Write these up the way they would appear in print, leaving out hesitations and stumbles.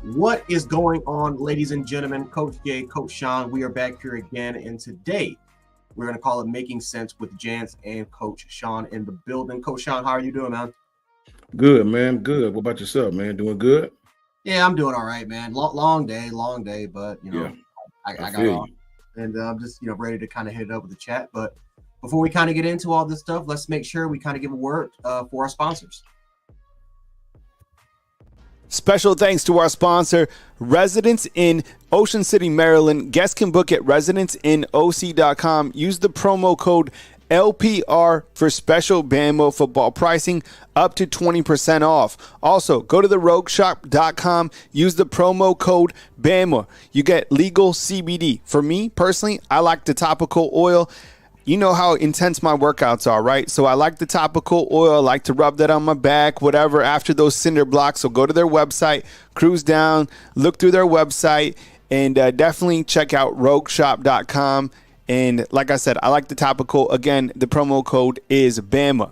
What is going on, ladies and gentlemen? Coach Jay, Coach Sean, we are back here again, and today we're going to call it Making Sense with Jance and Coach Sean in the building. Coach Sean, how are you doing, man? Good, man. Good. What about yourself, man? Doing good? Yeah, I'm doing all right, man. Long day, but Yeah, I I got feel on, you. and I'm just ready to kind of hit it up with the chat. But before we kind of get into all this stuff, let's make sure we kind of give a word for our sponsors. Special thanks to our sponsor, Residence in Ocean City, Maryland. Guests can book at residenceinOC.com. Use the promo code LPR for special Bama football pricing up to 20% off. Also, go to therogueshop.com. Use the promo code BAMA. You get legal CBD. For me, personally, I like the topical oil. You know how intense my workouts are, right? So I like the topical oil. I like to rub that on my back, whatever, after those cinder blocks. So go to their website, cruise down, look through their website, and definitely check out rogueshop.com. And like I said, I like the topical. Again, the promo code is BAMA.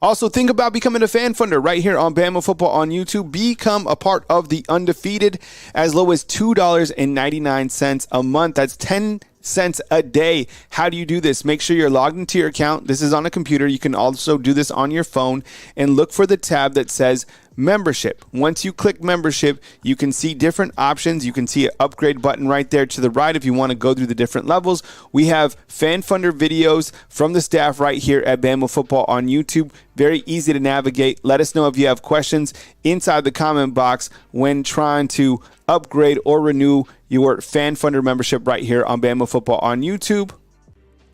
Also, think about becoming a fan funder right here on Bama Football on YouTube. Become a part of the Undefeated as low as $2.99 a month. That's 10 cents a day. How do you do this? Make sure you're logged into your account. This is on a computer. You can also do this on your phone and look for the tab that says membership. Once you click membership, you can see different options. You can see an upgrade button right there to the right if you want to go through the different levels. We have fan funder videos from the staff right here at Bama Football on YouTube. Very easy to navigate. Let us know if you have questions inside the comment box when trying to upgrade or renew your fan funder membership right here on Bama Football on YouTube.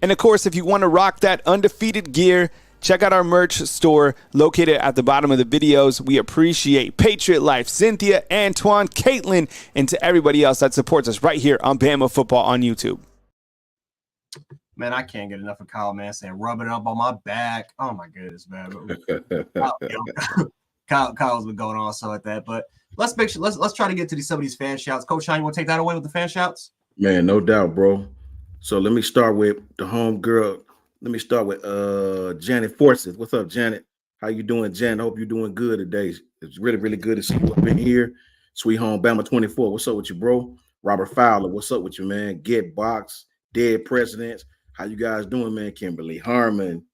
And of course, if you want to rock that undefeated gear, check out our merch store located at the bottom of the videos. We appreciate Patriot Life, Cynthia, Antoine, Caitlin, and to everybody else that supports us right here on Bama Football on YouTube. Man, I can't get enough of Kyle, man, saying rubbing it up on my back. Oh my goodness, man. Kyle's been going on so like that. But let's make sure let's try to get to some of these fan shouts. Coach Sean, you want to take that away with the fan shouts? Man, no doubt, bro. So let me start with the home girl. Let me start with Janet Forsyth. What's up, Janet? How you doing, Janet? Hope you're doing good today. It's really, really good to see you up in here. Sweet Home Bama 24. What's up with you, bro? Robert Fowler, what's up with you, man? Get Box, Dead Presidents. How you guys doing, man? Kimberly Harmon,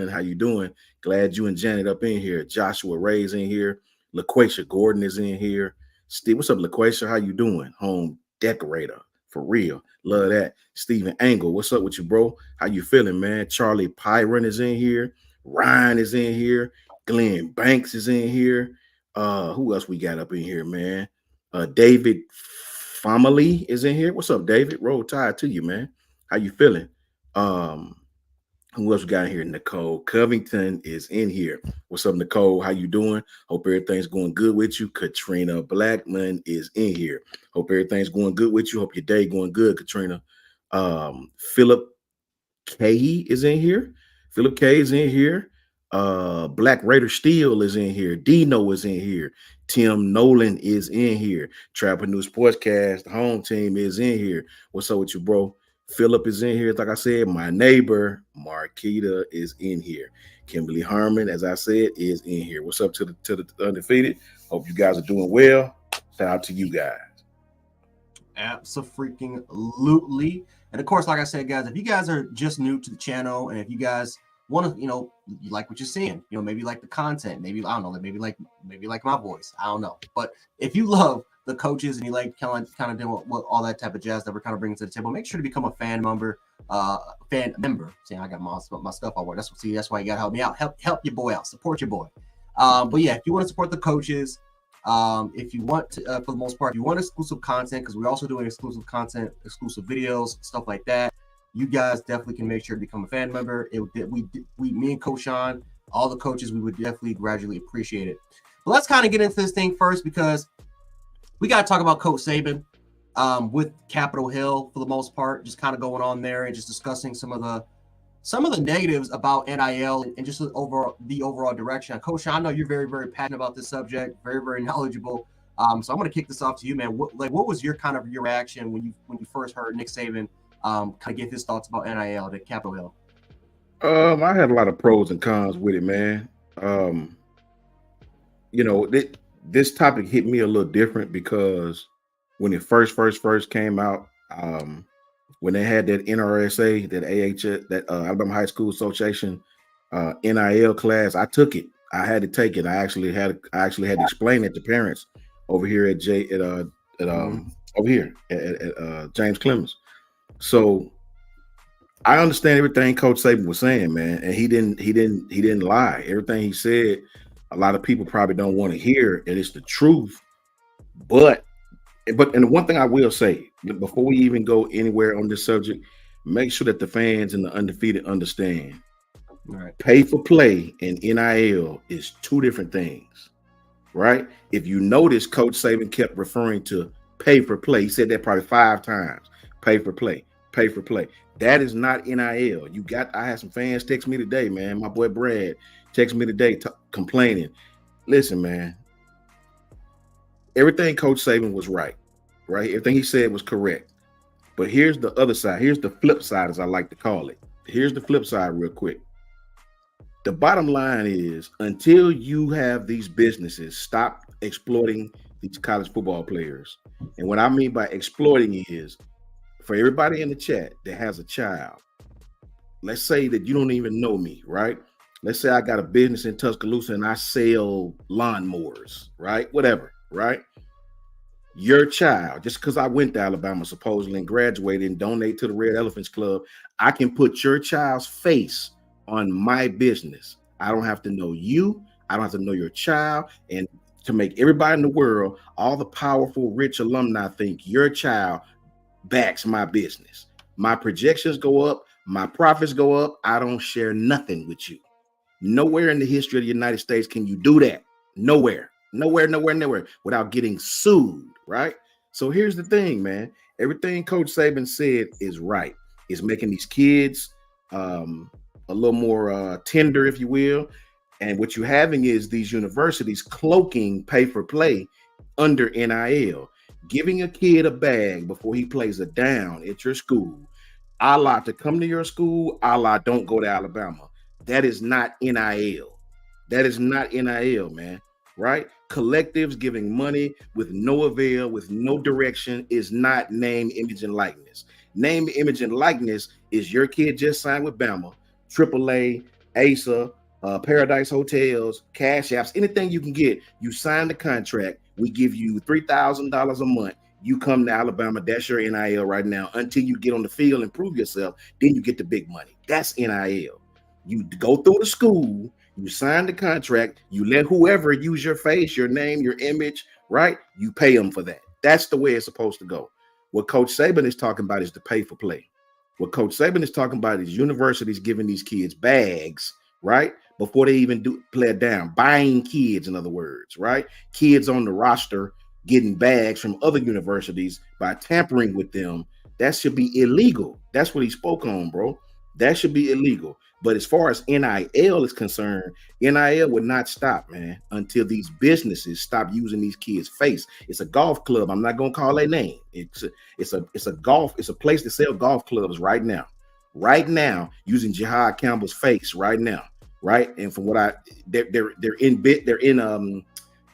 how you doing? Glad you and Janet up in here. Joshua Ray's in here. LaQuasia Gordon is in here. Steve, what's up, LaQuasia? How you doing? Home decorator, for real. Love that. Stephen Angle, what's up with you, bro? How you feeling, man? Charlie Pyron is in here. Ryan is in here. Glenn Banks is in here. Who else we got up in here, man? David Family is in here. What's up, David? Roll Tide to you, man. How you feeling? Who else we got in here? Nicole Covington is in here. What's up, Nicole? How you doing? Hope everything's going good with you. Katrina Blackman is in here. Hope everything's going good with you. Hope your day going good, Katrina. Philip K is in here. Philip K is in here. Black Raider Steel is in here. Dino is in here. Tim Nolan is in here. Trapper New Sportscast, the home team is in here. What's up with you, bro? Philip is in here. Like I said, my neighbor, Marquita, is in here. Kimberly Harmon, as I said, is in here. What's up to the Undefeated? Hope you guys are doing well. Shout out to you guys. Absolutely. And of course, like I said, guys, if you guys are just new to the channel and if you guys want to, you like what you're seeing, maybe like the content, maybe, I don't know, maybe like my voice, I don't know. But if you love the coaches and you like kind of doing what all that type of jazz that we're kind of bringing to the table, make sure to become a fan member. See, I got my stuff all over. That's why you got to help me out. Help your boy out. Support your boy. But yeah, if you want to support the coaches, if you want to, for the most part, if you want exclusive content, because we're also doing exclusive content, exclusive videos, stuff like that, you guys definitely can make sure to become a fan member. Me and Coach Sean, all the coaches, we would definitely gradually appreciate it. But let's kind of get into this thing first, because we got to talk about Coach Saban with Capitol Hill for the most part, just kind of going on there and just discussing some of the negatives about NIL and just the overall direction. Coach Sean, I know you're very, very passionate about this subject, very, very knowledgeable. So I'm going to kick this off to you, man. What was your reaction when you first heard Nick Saban kind of give his thoughts about NIL at Capitol Hill? I had a lot of pros and cons with it, man. this topic hit me a little different because when it first came out, when they had that NRSA, that that Alabama High School Association NIL class, I took it. I had to take it. I actually had to explain it to parents over here at over here at James Clemens. So I understand everything Coach Saban was saying, man, and he didn't lie. Everything he said, a lot of people probably don't want to hear, and it's the truth. But and the one thing I will say before we even go anywhere on this subject, make sure that the fans and the undefeated understand. Right. Pay for play and NIL is two different things, right? If you notice, Coach Saban kept referring to pay for play. He said that probably 5 times. Pay for play, pay for play. That is not NIL. I had some fans text me today, man. My boy Brad texted me today complaining. Listen, man. Everything Coach Saban was right? Everything he said was correct. But here's the other side. Here's the flip side, as I like to call it. Here's the flip side real quick. The bottom line is, until you have these businesses stop exploiting these college football players, and what I mean by exploiting is, for everybody in the chat that has a child, let's say that you don't even know me, right? Let's say I got a business in Tuscaloosa and I sell lawnmowers, right? Whatever, right? Your child, just because I went to Alabama supposedly and graduated and donate to the Red Elephants Club, I can put your child's face on my business. I don't have to know you. I don't have to know your child. And to make everybody in the world, all the powerful, rich alumni think your child backs my business. My projections go up. My profits go up. I don't share nothing with you. Nowhere in the history of the United States can you do that. Nowhere without getting sued, right? So here's the thing, man. Everything Coach Saban said is right. It's making these kids a little more tender, if you will. And what you're having is these universities cloaking pay for play under NIL, giving a kid a bag before he plays a down at your school, a la to come to your school, a la don't go to Alabama. That is not NIL. That is not NIL, man. Right? Collectives giving money with no avail, with no direction is not name, image, and likeness. Name, image, and likeness is your kid just signed with Bama, AAA, ASA, Paradise Hotels, Cash Apps, anything you can get. You sign the contract. We give you $3,000 a month. You come to Alabama. That's your NIL right now. Until you get on the field and prove yourself, then you get the big money. That's NIL. You go through the school. You sign the contract, you let whoever use your face, your name, your image, right? You pay them for that. That's the way it's supposed to go. What Coach Saban is talking about is the pay for play. What Coach Saban is talking about is universities giving these kids bags, right? Before they even play it down, buying kids, in other words, right? Kids on the roster getting bags from other universities by tampering with them. That should be illegal. That's what he spoke on, bro. That should be illegal. But as far as NIL is concerned, NIL would not stop, man, until these businesses stop using these kids' face. It's a golf club. I'm not gonna call their name. It's a place to sell golf clubs right now. Right now, using Jihad Campbell's face right now, right? And from what they're in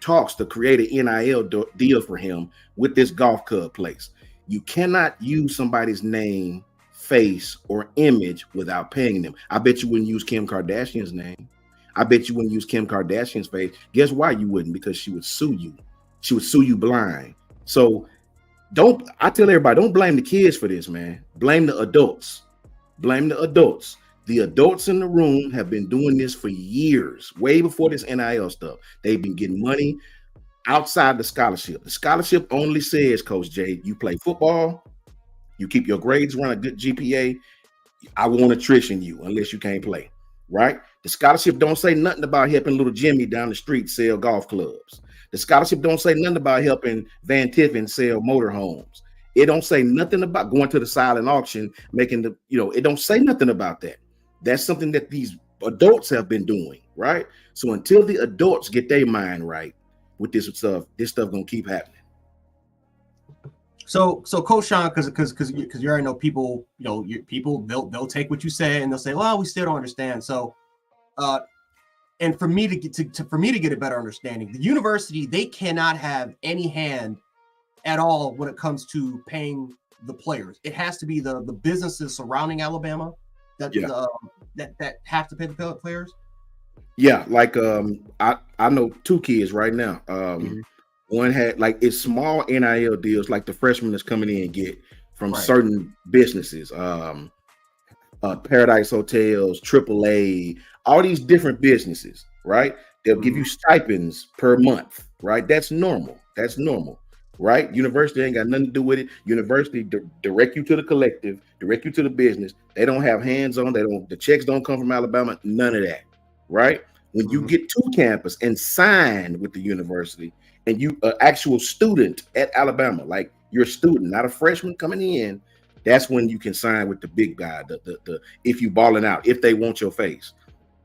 talks to create an NIL deal for him with this golf club place. You cannot use somebody's name, face, or image without paying them. I bet you wouldn't use Kim Kardashian's name. I bet you wouldn't use Kim Kardashian's face. Guess why you wouldn't? Because she would sue you. She would sue you blind. So I tell everybody, don't blame the kids for this, man. Blame the adults. Blame the adults. The adults in the room have been doing this for years, way before this NIL stuff. They've been getting money outside the scholarship. The scholarship only says, Coach Jay, you play football, you keep your grades around a good GPA, I won't attrition you unless you can't play, right? The scholarship don't say nothing about helping little Jimmy down the street sell golf clubs. The scholarship don't say nothing about helping Van Tiffin sell motorhomes. It don't say nothing about going to the silent auction, making it don't say nothing about that. That's something that these adults have been doing, right? So until the adults get their mind right with this stuff gonna keep happening. So Coach Sean, because you already know people, people they'll take what you say and they'll say, well, we still don't understand. So And for me to get a better understanding, the university, they cannot have any hand at all when it comes to paying the players. It has to be the businesses surrounding Alabama that that have to pay the players. Yeah, like I know two kids right now. One had like it's small NIL deals like the freshmen that's coming in and get from certain businesses. Paradise Hotels, AAA, all these different businesses, right? They'll give you stipends per month, right? That's normal. Right? University ain't got nothing to do with it. University direct you to the collective, direct you to the business. They don't have hands on. The checks don't come from Alabama. None of that, right? When you get to campus and sign with the university, and you an actual student at Alabama, like you're a student, not a freshman coming in, that's when you can sign with the big guy. The if you balling out, if they want your face,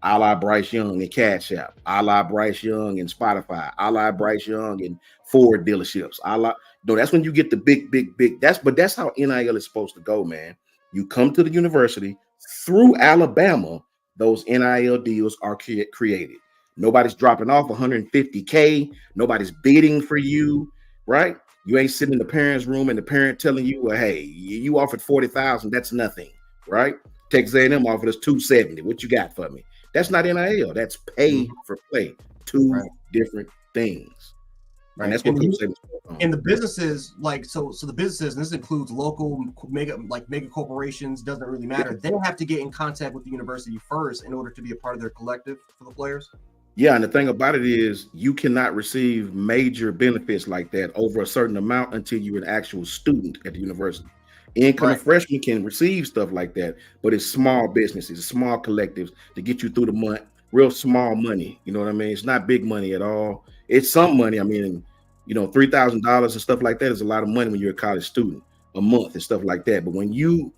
a la Bryce Young and Cash App, a la Bryce Young and Spotify, a la Bryce Young and Ford dealerships, that's when you get the big. That's how NIL is supposed to go, man. You come to the university through Alabama. Those NIL deals are created. Nobody's dropping off 150K. Nobody's bidding for you, right? You ain't sitting in the parents' room and the parent telling you, well, hey, you offered 40,000. That's nothing, right? Texas A&M offered us 270. What you got for me? That's not NIL. That's pay for play. Two different things. Right. And that's what Coach Saban spoke on. And the businesses, like so the businesses, and this includes local mega corporations, doesn't really matter. They have to get in contact with the university first in order to be a part of their collective for the players. Yeah, and the thing about it is you cannot receive major benefits like that over a certain amount until you're an actual student at the university. Incoming freshmen can receive stuff like that, but it's small businesses, small collectives to get you through the month, real small money. You know what I mean? It's not big money at all. It's some money. I mean, $3,000 and stuff like that is a lot of money when you're a college student a month and stuff like that. But when you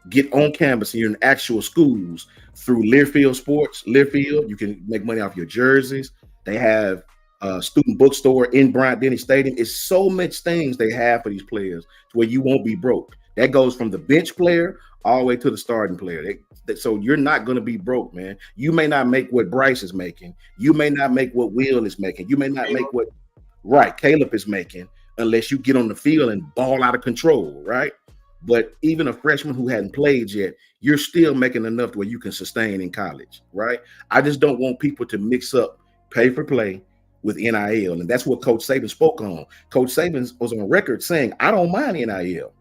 get on campus and you're in actual schools through Learfield Sports, you can make money off your jerseys. They have a student bookstore in Bryant-Denny Stadium. It's so much things they have for these players to where you won't be broke. That goes from the bench player all the way to the starting player. So you're not going to be broke, man. You may not make what Bryce is making. You may not make what Will is making. You may not make what Caleb is making unless you get on the field and ball out of control, right? But even a freshman who hadn't played yet, you're still making enough where you can sustain in college, right? I just don't want people to mix up pay for play with NIL. And that's what Coach Saban spoke on. Coach Saban was on record saying, I don't mind NIL.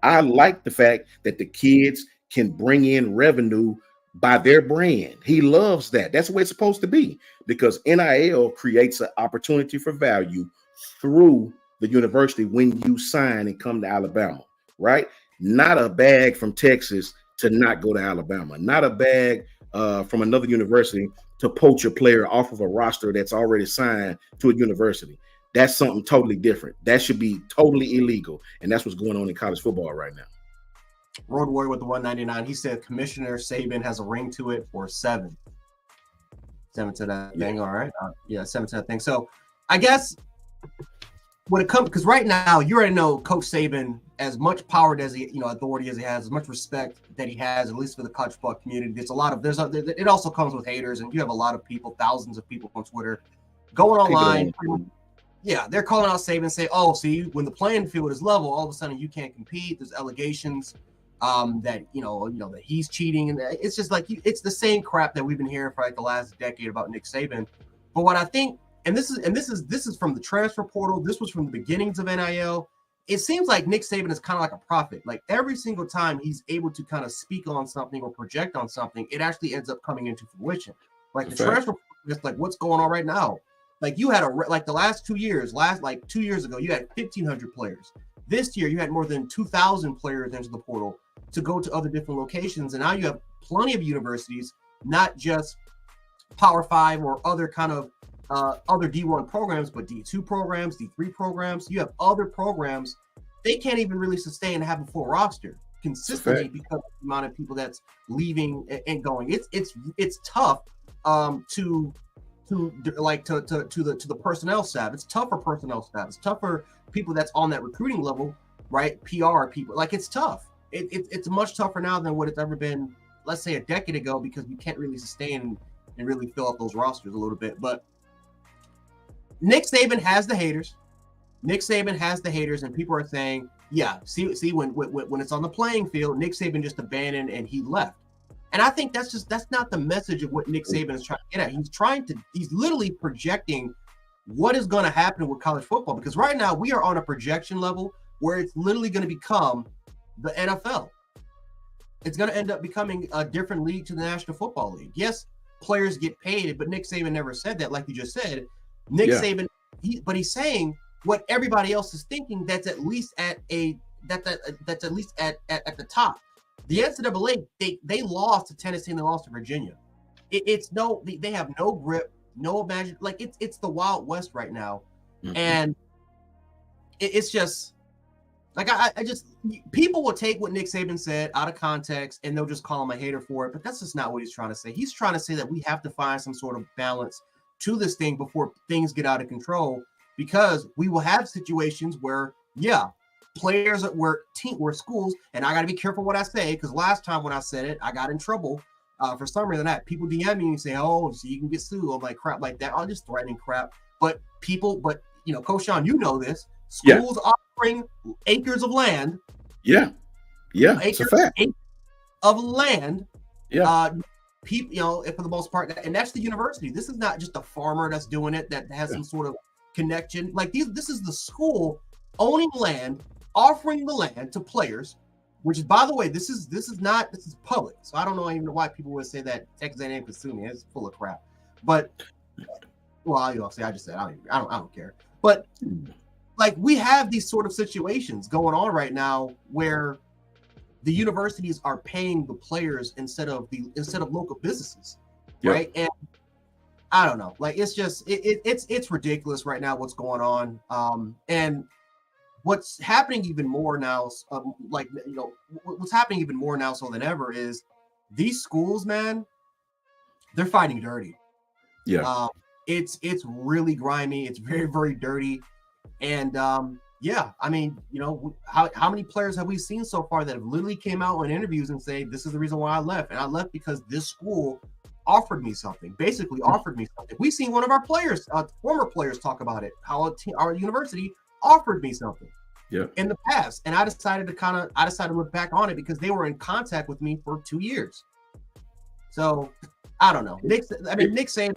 I like the fact that the kids can bring in revenue by their brand. He loves that. That's the way it's supposed to be, because NIL creates an opportunity for value through the university when you sign and come to Alabama, right? Not a bag from Texas to not go to Alabama. Not a bag from another university to poach a player off of a roster that's already signed to a university. That's something totally different. That should be totally illegal. And that's what's going on in college football right now. Road Warrior with the 199. He said Commissioner Saban has a ring to it for 7. 7 to that thing. All right. 7 to that thing. So I guess when it comes, because right now you already know Coach Saban, as much power as he, authority as he has, as much respect that he has, at least for the college football community. It also comes with haters, and you have a lot of people, thousands of people on Twitter going online. Yeah, they're calling out Saban and say, oh, see, when the playing field is level, all of a sudden you can't compete. There's allegations that that he's cheating, and it's just like it's the same crap that we've been hearing for like the last decade about Nick Saban. But what I think, and this is from the transfer portal, this was from the beginnings of NIL. It seems like Nick Saban is kind of like a prophet. Like every single time he's able to kind of speak on something or project on something, it actually ends up coming into fruition. Like the transfer portal, just like what's going on right now. Like you had the last 2 years, 2 years ago, you had 1,500 players. This year, you had more than 2,000 players into the portal to go to other different locations. And now you have plenty of universities, not just Power 5 or other kind of other D1 programs, but D2 programs, D3 programs. You have other programs. They can't even really sustain and have a full roster consistently because of the amount of people that's leaving and going. It's tough to the personnel staff. It's tough for personnel staff. It's tough for people that's on that recruiting level, right? PR people. Like it's tough. It's much tougher now than what it's ever been, let's say a decade ago, because we can't really sustain and really fill up those rosters a little bit. But Nick Saban has the haters. And people are saying, yeah, see when it's on the playing field, Nick Saban just abandoned and he left. And I think that's not the message of what Nick Saban is trying to get at. He's literally projecting what is going to happen with college football, because right now we are on a projection level where it's literally going to become the NFL. It's going to end up becoming a different league to the National Football League. Yes, players get paid, but Nick Saban never said that, like you just said. Saban, he's saying what everybody else is thinking. That's at least at the top. The NCAA, they lost to Tennessee and they lost to Virginia. They have no grip, no imagine. Like it's the Wild West right now, and it's just like I just people will take what Nick Saban said out of context and they'll just call him a hater for it. But that's just not what he's trying to say. He's trying to say that we have to find some sort of balance to this thing before things get out of control, because we will have situations where players were schools, and I got to be careful what I say, because last time when I said it, I got in trouble for some reason. That people DM me and say, "Oh, so you can get sued," or like crap like that. I'll just threatening crap. But Coach Sean, you know this. Schools offering acres of land. Yeah, it's a fact. Acres of land. Yeah. People, for the most part, and that's the university. This is not just a farmer that's doing it that has some sort of connection. Like this is the school owning land, offering the land to players, which is, by the way, this is public. So I don't know even why people would say that Texas A&M could sue me. It's full of crap. But I just said I don't care. But like we have these sort of situations going on right now where the universities are paying the players instead of local businesses, right? And I don't know, like it's just it's ridiculous right now what's going on. And what's happening even more now, what's happening even more now so than ever is these schools, man, they're fighting dirty. Yeah. It's really grimy. It's very, very dirty. And I mean, how many players have we seen so far that have literally came out in interviews and say, this is the reason why I left. And I left because this school offered me something, basically offered me something. We've seen one of our players, former players, talk about it, how our university offered me something in the past. And I decided to look back on it because they were in contact with me for 2 years. So I don't know. Nick saying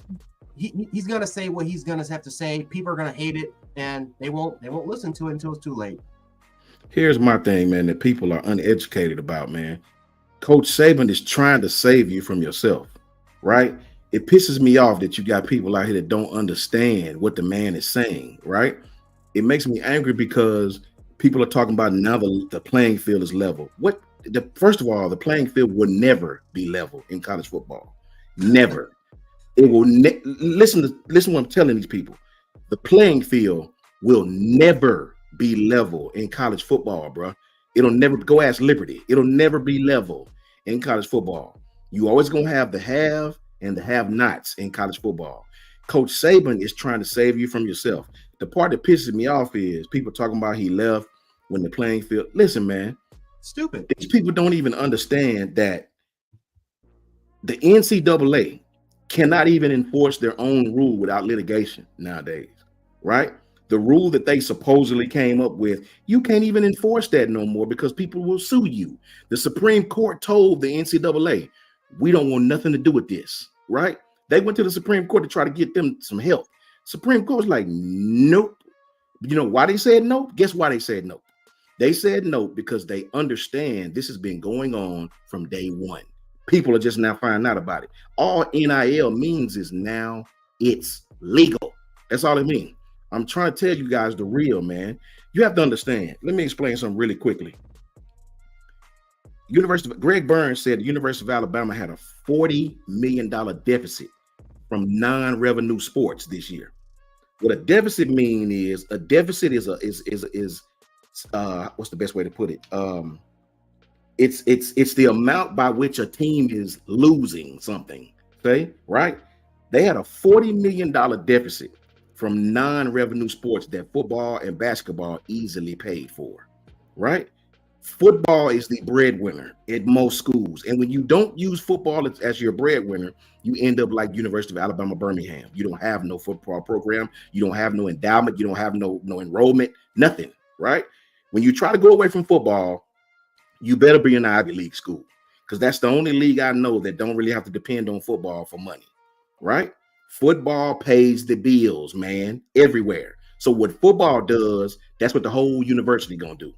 he's going to say what he's going to have to say. People are going to hate it and they won't listen to it until it's too late. Here's my thing, man, that people are uneducated about, man. Coach Saban is trying to save you from yourself, right? It pisses me off that you got people out here that don't understand what the man is saying, right? It makes me angry because people are talking about now the playing field is level. First of all, the playing field will never be level in college football. Never. It will listen to what I'm telling these people. The playing field will never be level in college football, bro. It'll never go ask Liberty. It'll never be level in college football. You always gonna have the have and the have-nots in college football. Coach Saban is trying to save you from yourself. The part that pisses me off is people talking about he left when the playing field. Listen, man, stupid. These people don't even understand that the NCAA cannot even enforce their own rule without litigation nowadays, right? The rule that they supposedly came up with, you can't even enforce that no more because people will sue you. The Supreme Court told the NCAA, we don't want nothing to do with this, right? They went to the Supreme Court to try to get them some help. Supreme Court was like, nope. You know why they said no? Guess why they said no? They said no because they understand this has been going on from day one. People are just now finding out about it. All NIL means is now it's legal. That's all it means. I'm trying to tell you guys the real, man. You have to understand. Let me explain something really quickly. Greg Burns said the University of Alabama had a $40 million deficit from non-revenue sports this year. What a deficit mean is a deficit is what's the best way to put it? It's the amount by which a team is losing something. Okay, right? They had a $40 million deficit from non-revenue sports that football and basketball easily paid for, right? Football is the breadwinner at most schools. And when you don't use football as your breadwinner, you end up like University of Alabama, Birmingham. You don't have no football program. You don't have no endowment. You don't have no enrollment, nothing, right? When you try to go away from football, you better be in an Ivy League school, because that's the only league I know that don't really have to depend on football for money, right? Football pays the bills, man, everywhere. So what football does, that's what the whole university gonna do.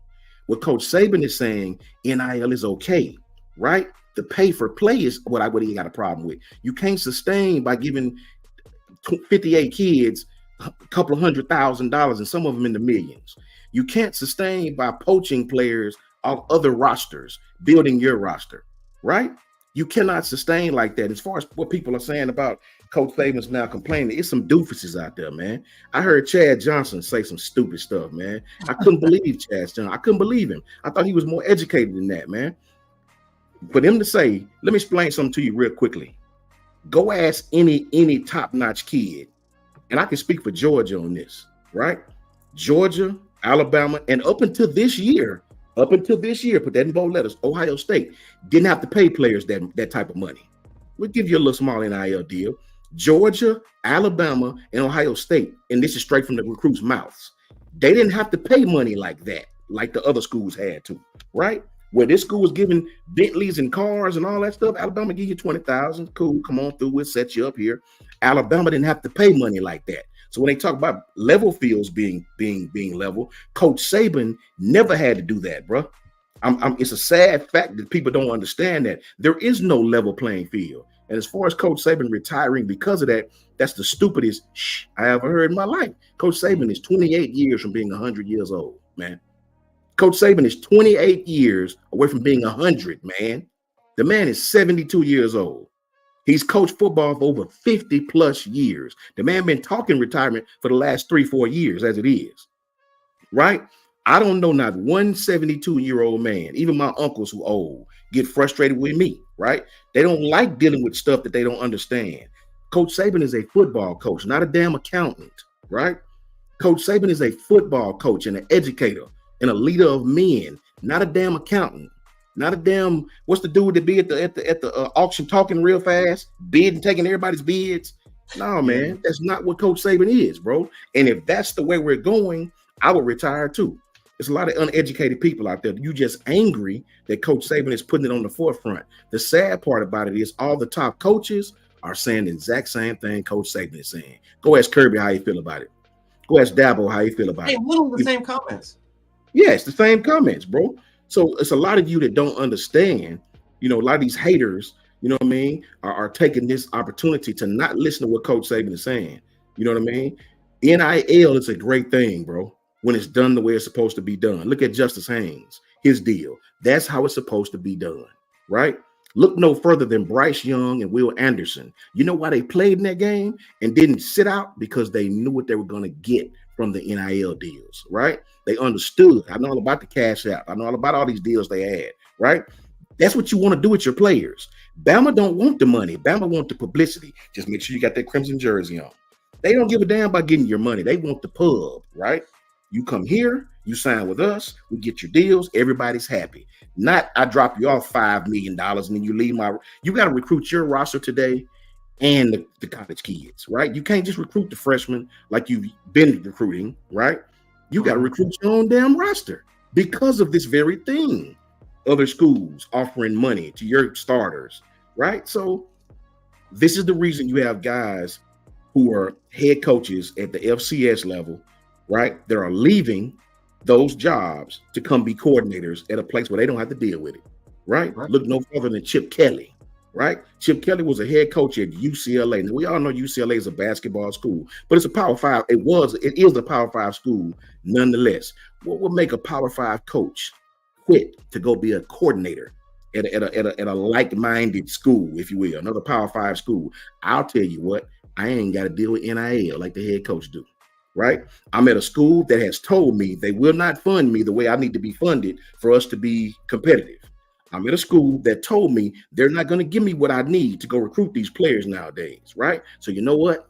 What Coach Saban is saying, NIL is okay, right? The pay for play is what he got a problem with. You can't sustain by giving 58 kids a couple of $100,000 and some of them in the millions. You can't sustain by poaching players off other rosters, building your roster, right? You cannot sustain like that. As far as what people are saying about Coach Saban's now complaining, it's some doofuses out there, man. I heard Chad Johnson say some stupid stuff, man. I couldn't believe Chad Johnson. I couldn't believe him. I thought he was more educated than that, man. For them to say, let me explain something to you real quickly. Go ask any top-notch kid, and I can speak for Georgia on this, right? Georgia, Alabama, and up until this year, put that in bold letters, Ohio State didn't have to pay players that type of money. We'll give you a little small NIL deal. Georgia, Alabama, and Ohio State, and this is straight from the recruits' mouths, they didn't have to pay money like that, like the other schools had to, right? Where this school was giving Bentleys and cars and all that stuff, Alabama give you $20,000. Cool, come on through, we'll set you up here. Alabama didn't have to pay money like that. So when they talk about level fields being level, Coach Saban never had to do that, bro. It's a sad fact that people don't understand that there is no level playing field. And as far as Coach Saban retiring because of that, that's the stupidest I ever heard in my life. Coach Saban is 28 years from being 100 years old, man. Coach Saban is 28 years away from being 100, man. The man is 72 years old. He's coached football for over 50 plus years. The man been talking retirement for the last 3-4 years as it is, right? I don't know not one 72-year-old man, even my uncles who old, get frustrated with me, right? They don't like dealing with stuff that they don't understand. Coach Saban is a football coach, not a damn accountant, right? Coach Saban is a football coach and an educator and a leader of men, not a damn accountant, not a damn, what's the dude that be at the auction talking real fast, bidding, taking everybody's bids? No, man, that's not what Coach Saban is, bro. And if that's the way we're going, I would retire too. There's a lot of uneducated people out there. You just angry that Coach Saban is putting it on the forefront. The sad part about it is all the top coaches are saying the exact same thing Coach Saban is saying. Go ask Kirby how you feel about it. Go ask Deboer how you feel about it. Literally the same comments. Yeah, it's the same comments, bro. So it's a lot of you that don't understand, a lot of these haters, you know what I mean, are taking this opportunity to not listen to what Coach Saban is saying. You know what I mean? NIL is a great thing, bro, when it's done the way it's supposed to be done. Look at Justice Haynes, his deal. That's how it's supposed to be done, right? Look no further than Bryce Young and Will Anderson. You know why they played in that game and didn't sit out? Because they knew what they were going to get from the NIL deals, right? They understood. I know all about the cash out. I know all about all these deals they had, right? That's what you want to do with your players. Bama don't want the money. Bama want the publicity. Just make sure you got that crimson jersey on. They don't give a damn about getting your money. They want the pub, right? You come here, you sign with us, we get your deals, everybody's happy. Not I drop you off $5 million and then you leave you got to recruit your roster today and the college kids, right? You can't just recruit the freshmen like you've been recruiting, right? You got to recruit your own damn roster because of this very thing. Other schools offering money to your starters, right? So this is the reason you have guys who are head coaches at the FCS level, right? That are leaving those jobs to come be coordinators at a place where they don't have to deal with it, right? Look no further than Chip Kelly, right? Chip Kelly was a head coach at UCLA. Now, we all know UCLA is a basketball school, but it's a Power 5. It is a Power 5 school nonetheless. What would make a Power 5 coach quit to go be a coordinator at a like-minded school, if you will, another Power 5 school? I'll tell you what, I ain't got to deal with NIL like the head coach do, right? I'm at a school that has told me they will not fund me the way I need to be funded for us to be competitive. I'm at a school that told me they're not going to give me what I need to go recruit these players nowadays, right? So you know what?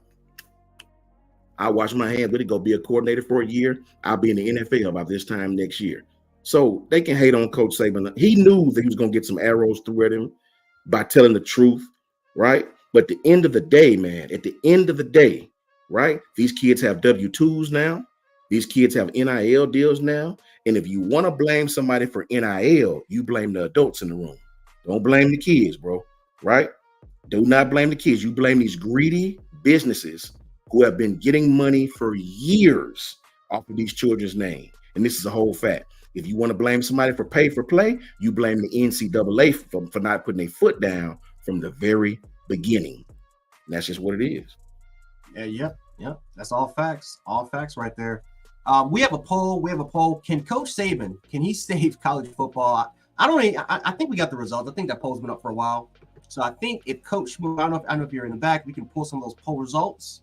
I'll wash my hands with it, go be a coordinator for a year. I'll be in the NFL by this time next year. So they can hate on Coach Saban. He knew that he was going to get some arrows through at him by telling the truth, right? But at the end of the day, man, at the end of the day, right? These kids have W-2s now. These kids have NIL deals now. And if you want to blame somebody for NIL, you blame the adults in the room. Don't blame the kids, bro, right? Do not blame the kids. You blame these greedy businesses who have been getting money for years off of these children's name. And this is a whole fact. If you want to blame somebody for pay for play, you blame the NCAA for not putting their foot down from the very beginning. And that's just what it is. Yeah. That's all facts. All facts right there. We have a poll. Can Coach Saban, can he save college football? I think we got the results. I think that poll's been up for a while. So I think if Coach, I don't know if you're in the back, we can pull some of those poll results.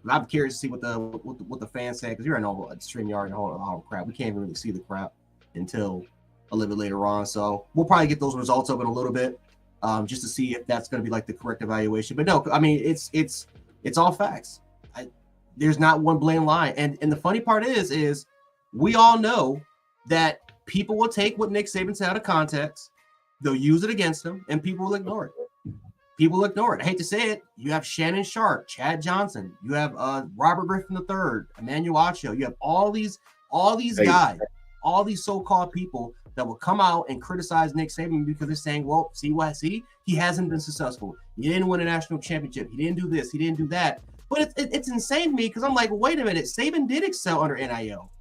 But I'm curious to see what the fans say, because you're in all StreamYard and all crap. We can't even really see the crap until a little bit later on. So we'll probably get those results up in a little bit, just to see if that's going to be like the correct evaluation. But no, I mean it's all facts. There's not one blame line. And the funny part is we all know that people will take what Nick Saban said out of context. They'll use it against him, and people will ignore it. I hate to say it. You have Shannon Sharp, Chad Johnson. You have Robert Griffin III, Emmanuel Acho. You have all these guys, all these so-called people that will come out and criticize Nick Saban because they're saying, well, see, he hasn't been successful. He didn't win a national championship. He didn't do this. He didn't do that. But it's insane to me, because I'm like, wait a minute. Saban did excel under NIL.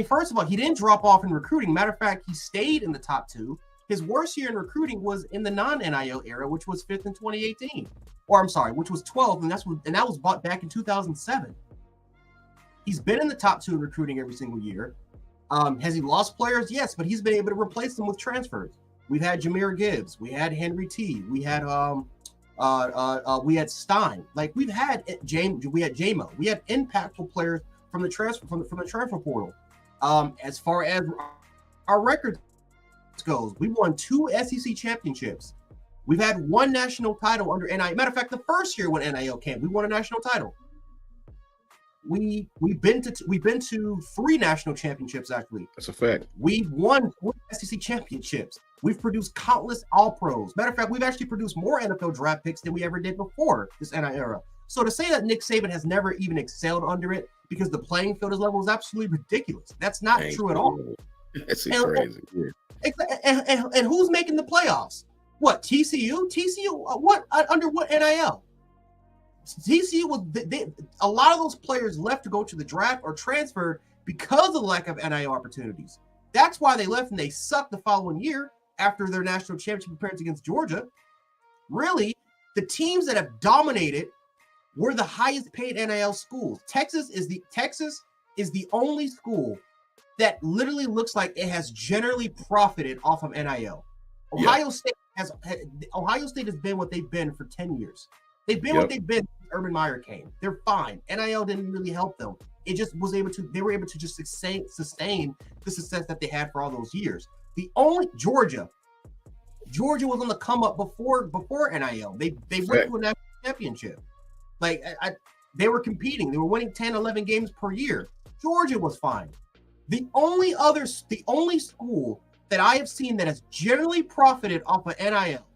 First of all, he didn't drop off in recruiting. Matter of fact, he stayed in the top 2. His worst year in recruiting was in the non-NIL era, which was 5th in 2018. Or I'm sorry, which was 12th, and that was bought back in 2007. He's been in the top 2 in recruiting every single year. Has he lost players? Yes, but he's been able to replace them with transfers. We've had Jahmyr Gibbs, we had Henry T, we had Stein. Like we had JMO. We had impactful players from the transfer portal. As far as our record goes, we won 2 SEC championships. We've had 1 national title under NIL. Matter of fact, the first year when NIL came, we won a national title. We've been to 3 national championships, actually. That's a fact. We've won 4 SEC championships. We've produced countless All-Pros. Matter of fact, we've actually produced more NFL draft picks than we ever did before this NIL era. So to say that Nick Saban has never even excelled under it because the playing field is level is absolutely ridiculous. That's not true at all. That's crazy. And who's making the playoffs? What, TCU? What under what NIL? TCU was a lot of those players left to go to the draft or transferred because of the lack of NIL opportunities. That's why they left, and they sucked the following year after their national championship appearance against Georgia. Really, the teams that have dominated were the highest paid NIL schools. Texas is the only school that literally looks like it has generally profited off of NIL. Ohio State has been what they've been for 10 years. They've been what they've been since Urban Meyer came. They're fine. NIL didn't really help them. It just they were able to just sustain the success that they had for all those years. The only Georgia was on the come up before NIL. They went to a national championship. Like they were competing. They were winning 10, 11 games per year. Georgia was fine. The only school that I have seen that has generally profited off of NIL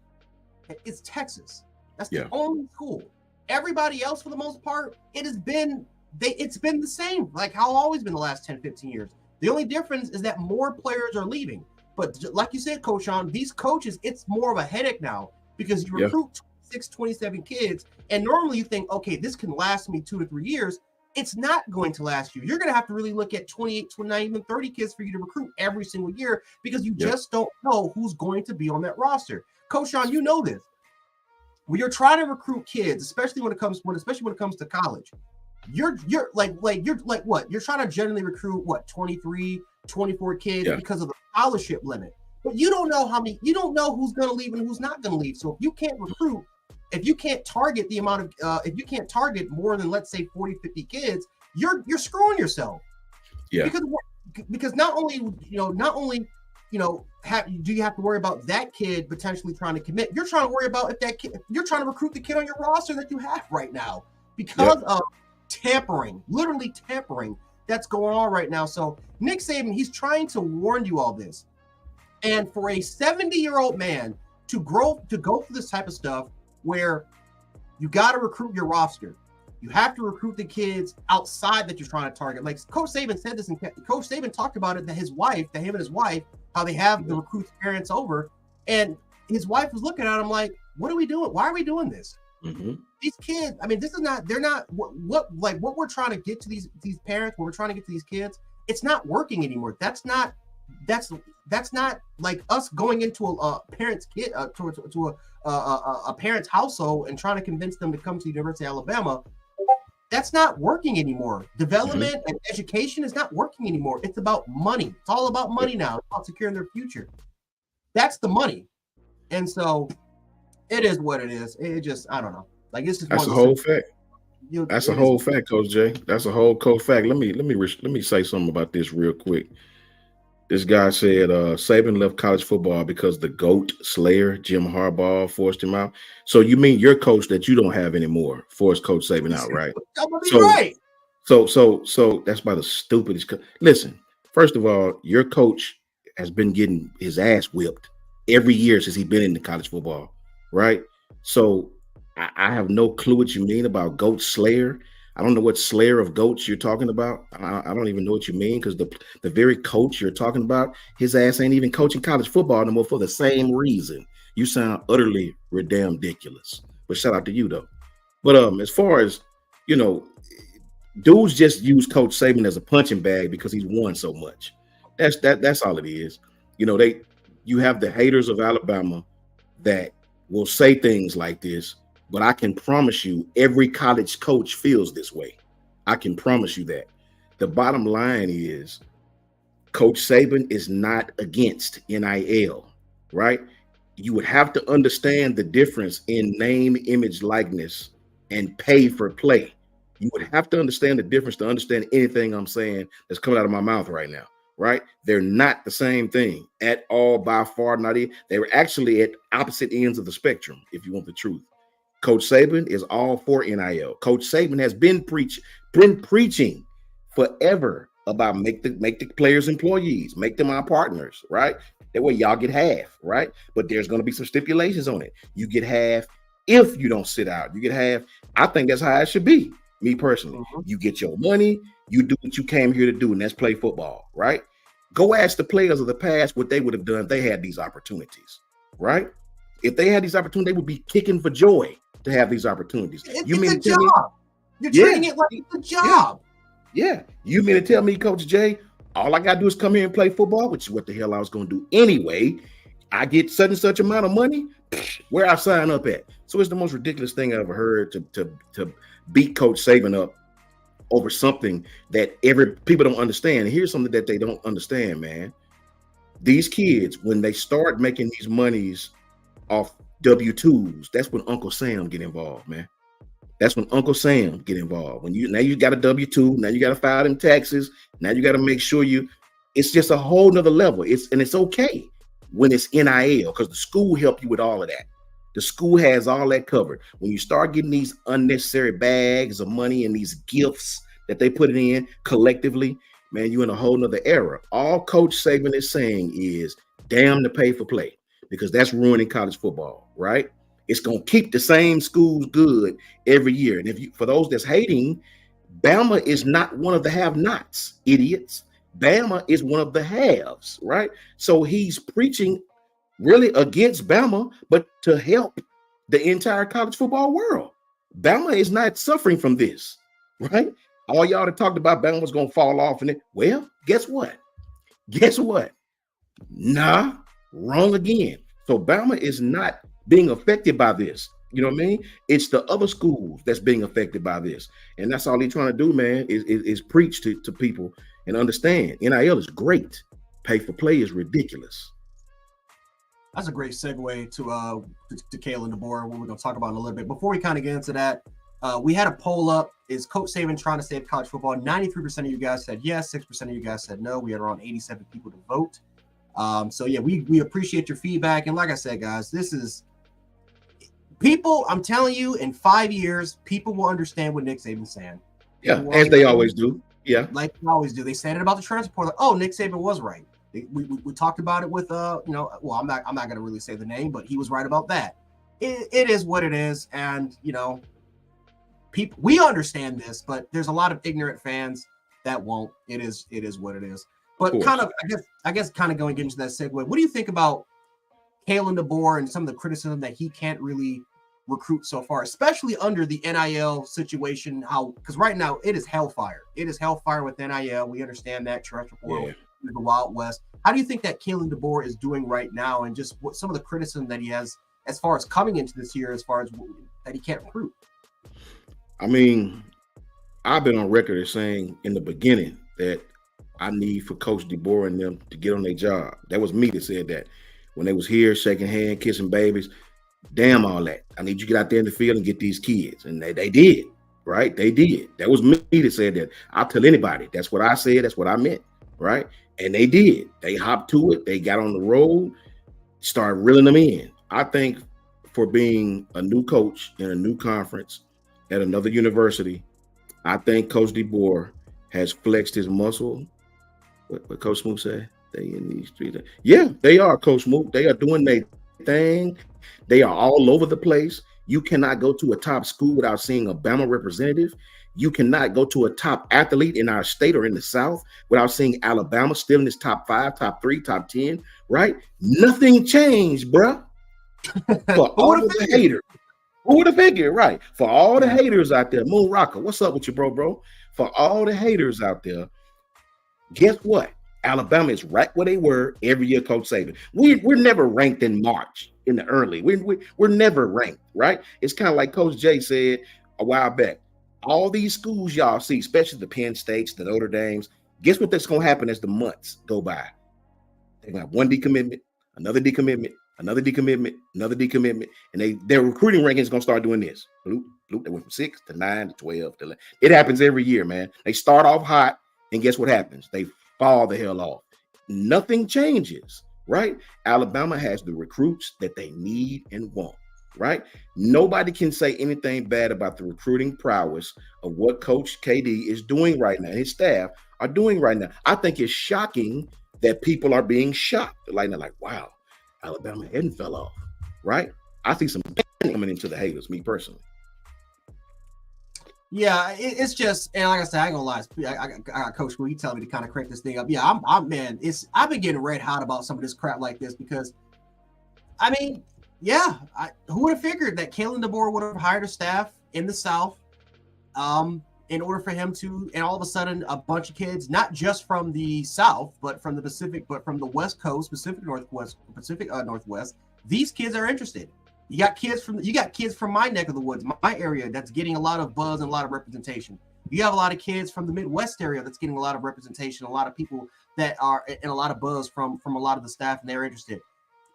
is Texas. That's the only school. Everybody else, for the most part, it's been the same, like how it's always been the last 10, 15 years. The only difference is that more players are leaving. But like you said, Coach Sean, these coaches, it's more of a headache now because you recruit 26, 27 kids, and normally you think, okay, this can last me 2 to 3 years. It's not going to last you. You're going to have to really look at 28, 29, even 30 kids for you to recruit every single year because you just don't know who's going to be on that roster. Coach Sean, you know this. When you're trying to recruit kids, especially when it comes to college, you're like what? You're trying to generally recruit 23, 24 kids because of the scholarship limit. But you don't know who's going to leave and who's not going to leave. So if you can't recruit, if you can't target the amount of if you can't target more than, let's say, 40, 50 kids, you're screwing yourself. Yeah. Because not only do you have to worry about that kid potentially trying to commit, you're trying to worry about if that kid, you're trying to recruit the kid on your roster that you have right now because of tampering, literally tampering that's going on right now. So Nick Saban, he's trying to warn you all this. And for a 70-year-old man to go through this type of stuff where you got to recruit your roster, you have to recruit the kids outside that you're trying to target. Like Coach Saban said this, and Coach Saban talked about it, that him and his wife, how they have the recruits' parents over, and his wife was looking at him like, what are we doing? Why are we doing this? Mm-hmm. These kids, I mean, they're not what we're trying to get to these parents, what we're trying to get to these kids, it's not working anymore. That's not like us going into a parent's kid to a parent's household and trying to convince them to come to the University of Alabama. That's not working anymore. Development and education is not working anymore. It's about money. It's all about money now. It's about securing their future. That's the money. And so it is what it is. It just, I don't know. Like, it's just that's a whole fact. That's a whole fact, Coach Jay. That's a whole cold fact. Let me say something about this real quick. This guy said Saban left college football because the GOAT Slayer, Jim Harbaugh, forced him out. So you mean your coach that you don't have anymore forced Coach Saban out, right? Right. So that's about the stupidest. Listen, first of all, your coach has been getting his ass whipped every year since he's been in the college football, right? So I have no clue what you mean about GOAT Slayer. I don't know what slayer of goats you're talking about. I don't even know what you mean, because the very coach you're talking about, his ass ain't even coaching college football no more for the same reason. You sound utterly ridiculous. But shout out to you though. But as far as, dudes just use Coach Saban as a punching bag because he's won so much. That's all it is. You have the haters of Alabama that will say things like this. But I can promise you every college coach feels this way. I can promise you that. The bottom line is Coach Saban is not against NIL, right? You would have to understand the difference in name, image, likeness, and pay for play. You would have to understand the difference to understand anything I'm saying that's coming out of my mouth right now, right? They're not the same thing at all, by far, not even. They were actually at opposite ends of the spectrum, if you want the truth. Coach Saban is all for NIL. Coach Saban has been preaching forever about make the players employees, make them our partners, right? That way y'all get half, right? But there's going to be some stipulations on it. You get half if you don't sit out. You get half. I think that's how it should be, me personally. Mm-hmm. You get your money, you do what you came here to do, and that's play football, right? Go ask the players of the past what they would have done if they had these opportunities, right? If they had these opportunities, they would be kicking for joy to have these opportunities. It's a job. You're treating it like it's a job. Yeah. You mean to tell me, Coach Jay, all I got to do is come here and play football, which is what the hell I was going to do anyway. I get such and such amount of money, where I sign up at. So it's the most ridiculous thing I ever heard to beat Coach Saban up over something that people don't understand. And here's something that they don't understand, man. These kids, when they start making these monies off W-2s, that's when Uncle Sam get involved, man. That's when Uncle Sam get involved. When you got a W-2, now you got to file them taxes. Now you got to make sure it's just a whole nother level. It's okay when it's NIL, because the school help you with all of that. The school has all that covered. When you start getting these unnecessary bags of money and these gifts that they put it in collectively, man, you're in a whole nother era. All Coach Saban is saying is damn the pay for play, because that's ruining college football, right? It's going to keep the same schools good every year. And for those that's hating, Bama is not one of the have-nots, idiots. Bama is one of the haves, right? So he's preaching really against Bama, but to help the entire college football world. Bama is not suffering from this, right? All y'all that talked about Bama was going to fall off in it. Well, guess what? Nah, wrong again. So Bama is not being affected by this. You know what I mean? It's the other schools that's being affected by this. And that's all he's trying to do, man, is preach to people and understand. NIL is great. Pay for play is ridiculous. That's a great segue to Kalen Deboer, what we're going to talk about in a little bit. Before we kind of get into that, we had a poll up. Is Coach Saban trying to save college football? 93% of you guys said yes. 6% of you guys said no. We had around 87 people to vote. So yeah, we appreciate your feedback. And like I said, guys, this is people. I'm telling you, in 5 years, people will understand what Nick Saban's saying. Yeah, as they always do. Yeah. like we always do. They said it about the transfer portal. Oh, Nick Saban was right. We talked about it with well, I'm not going to really say the name, but he was right about that. It is what it is, and people, we understand this, but there's a lot of ignorant fans that won't. It is what it is. But kind of, I guess, kind of going into that segue. What do you think about Kalen DeBoer and some of the criticism that he can't really recruit so far, especially under the NIL situation? Because right now it is hellfire. It is hellfire with NIL. We understand that transfer portal, the Wild West. How do you think that Kalen DeBoer is doing right now, and just what some of the criticism that he has as far as coming into this year, as far as that he can't recruit? I mean, I've been on record as saying in the beginning that I need for Coach Deboer and them to get on their job. That was me that said that when they was here shaking hands, kissing babies. Damn all that. I need you to get out there in the field and get these kids. And they did, right? They did. That was me that said that. I'll tell anybody. That's what I said. That's what I meant, right? And they did. They hopped to it. They got on the road, started reeling them in. I think for being a new coach in a new conference at another university, I think Coach Deboer has flexed his muscle. What Coach Smoot said? They in these streets. Yeah, they are, Coach Smoot. They are doing their thing. They are all over the place. You cannot go to a top school without seeing a Bama representative. You cannot go to a top athlete in our state or in the South without seeing Alabama still in this top 5, top 3, top 10, right? Nothing changed, bruh. For all the haters. Who would have figured, right? For all the haters out there, Moon Rocker, what's up with you, bro? For all the haters out there, guess what? Alabama is right where they were every year, Coach Saban. We're never ranked in March in the early. We're never ranked, right? It's kind of like Coach Jay said a while back. All these schools y'all see, especially the Penn States, the Notre Dames, guess what that's going to happen as the months go by? They're going to have one decommitment, another decommitment, another decommitment, another decommitment, and their recruiting ranking is going to start doing this. Bloop, bloop. They went from 6 to 9 to 12 to 11. It happens every year, man. They start off hot, and guess what happens? They fall the hell off. Nothing changes, right? Alabama has the recruits that they need and want, right? Nobody can say anything bad about the recruiting prowess of what Coach KD is doing right now. His staff are doing right now. I think it's shocking that people are being shocked. Like, they're like, wow, Alabama hadn't fell off, right? I see some coming into the haters, me personally. Yeah, it's just, and like I said, I ain't gonna lie. I got Coach Will, he telling me to kind of crank this thing up. Yeah, I've been getting red hot about some of this crap like this because, I mean, yeah, who would have figured that Kalen DeBoer would have hired a staff in the South, in order for him to, and all of a sudden a bunch of kids, not just from the South, but from the Pacific, but from the West Coast, Pacific Northwest, these kids are interested. You got kids from my neck of the woods, my area, that's getting a lot of buzz and a lot of representation. You have a lot of kids from the Midwest area that's getting a lot of representation, a lot of people that are, and a lot of buzz from a lot of the staff, and they're interested.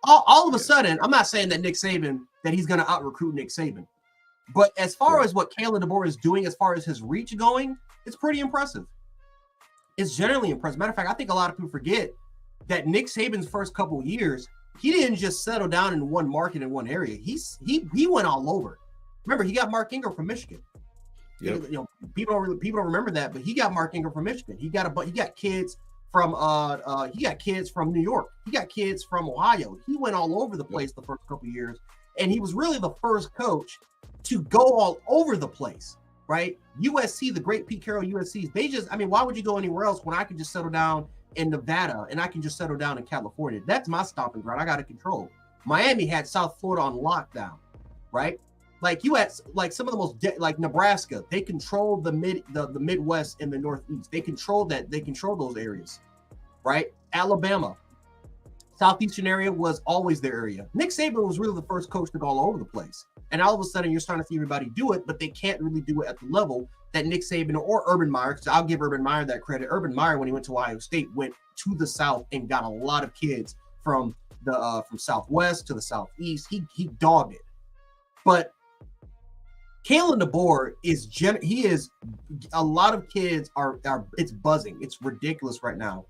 All of a sudden, I'm not saying that Nick Saban, that he's going to out-recruit Nick Saban. But as far as what Kalen DeBoer is doing, as far as his reach going, it's pretty impressive. It's generally impressive. Matter of fact, I think a lot of people forget that Nick Saban's first couple of years, he didn't just settle down in one market in one area. He went all over. Remember, he got Mark Ingram from Michigan. Yep. People don't remember that, but he got Mark Ingram from Michigan. He got kids from New York. He got kids from Ohio. He went all over the place the first couple of years, and he was really the first coach to go all over the place, right? USC, the great Pete Carroll USCs, why would you go anywhere else when I could just settle down in Nevada and I can just settle down in California? That's my stomping ground. I got to control. Miami had South Florida on lockdown, right? Like you had like some of the most like Nebraska, they controlled the Midwest and the Northeast. They controlled that. They controlled those areas, right? Alabama, Southeastern area was always their area. Nick Saban was really the first coach to go all over the place. And all of a sudden you're starting to see everybody do it, but they can't really do it at the level that Nick Saban or Urban Meyer, because I'll give Urban Meyer that credit. Urban Meyer, when he went to Ohio State, went to the South and got a lot of kids from Southwest to the Southeast. He dogged it. But Kalen DeBoer a lot of kids are it's buzzing. It's ridiculous right now.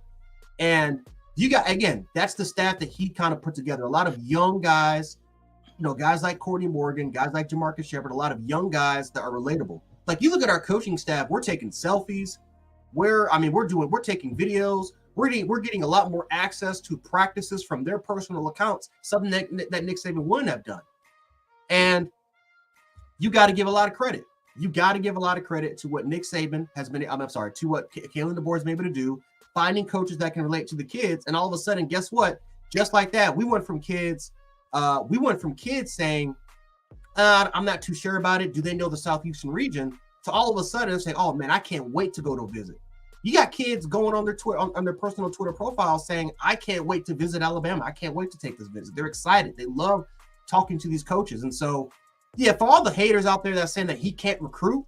And you got, again, that's the staff that he kind of put together. A lot of young guys, guys like Courtney Morgan, guys like Jamarcus Shepard, a lot of young guys that are relatable. Like you look at our coaching staff, we're taking selfies. We're taking videos. We're getting a lot more access to practices from their personal accounts, something that Nick Saban wouldn't have done. And you got to give a lot of credit. You got to give a lot of credit to what Nick Saban has been. To what Kalen DeBoer has been able to do, finding coaches that can relate to the kids. And all of a sudden, guess what? Just like that, we went from kids saying, I'm not too sure about it. Do they know the Southeastern region? To all of a sudden saying, oh man, I can't wait to go to a visit. You got kids going on their Twitter, on their personal Twitter profiles saying, I can't wait to visit Alabama. I can't wait to take this visit. They're excited. They love talking to these coaches. And so, yeah, for all the haters out there that's saying that he can't recruit,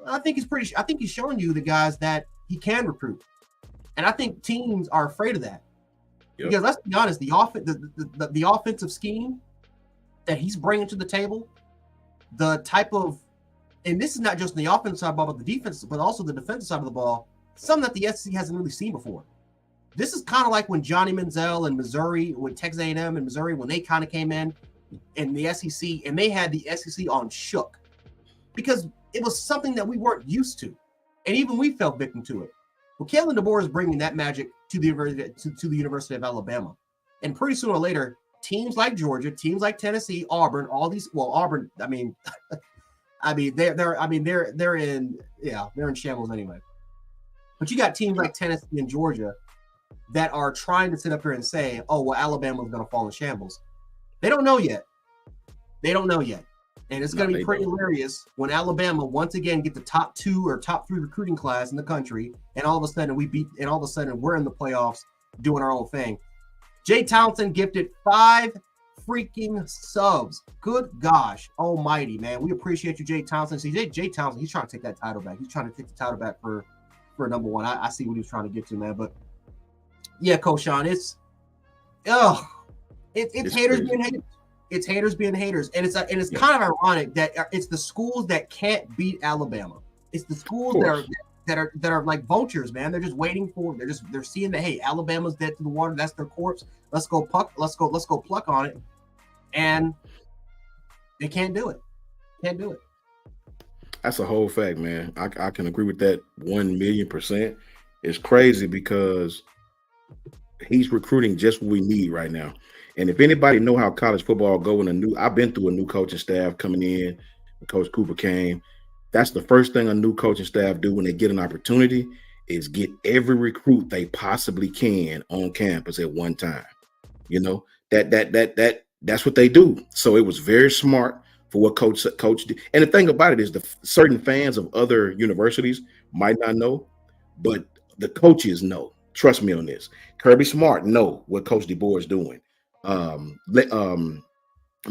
I think he's showing you the guys that he can recruit. And I think teams are afraid of that. Yep. Because let's be honest, the offensive scheme that he's bringing to the table, the type of, and this is not just the offensive side of the ball, but the defense, but also the defensive side of the ball, something that the SEC hasn't really seen before. This is kind of like when Johnny Manziel and Missouri, when Texas A&M and Missouri, when they kind of came in the SEC, and they had the SEC on shook because it was something that we weren't used to, and even we fell victim to it. Well, Kalen DeBoer is bringing that magic to the University of Alabama, and pretty sooner or later, teams like Georgia, teams like Tennessee, Auburn, all these. Well, Auburn, they're in shambles anyway. But you got teams like Tennessee and Georgia that are trying to sit up here and say, oh, well, Alabama's going to fall in shambles. They don't know yet. And it's going to be pretty hilarious when Alabama once again get the top 2 or top 3 recruiting class in the country, and all of a sudden we're in the playoffs doing our own thing. Jay Townsend gifted 5 freaking subs. Good gosh almighty, man. We appreciate you, Jay Townsend. See, Jay Townsend, he's trying to take that title back. He's trying to take the title back for number 1. I see what he was trying to get to, man. But yeah, Coach Sean, it's haters crazy. Being haters. It's haters being haters, and it's kind of ironic that it's the schools that can't beat Alabama. It's the schools that are like vultures, man. They're just waiting for. They're seeing that, hey, Alabama's dead to the water. That's their corpse. Let's go pluck on it, and they can't do it. That's a whole fact, man. I can agree with that 1,000,000%. It's crazy because he's recruiting just what we need right now. And if anybody know how college football go I've been through a new coaching staff coming in. Coach Cooper came. That's the first thing a new coaching staff do when they get an opportunity is get every recruit they possibly can on campus at one time. You know, that's what they do. So it was very smart for what coach did. And the thing about it is the certain fans of other universities might not know, but the coaches know. Trust me on this. Kirby Smart know what Coach Deboer is doing.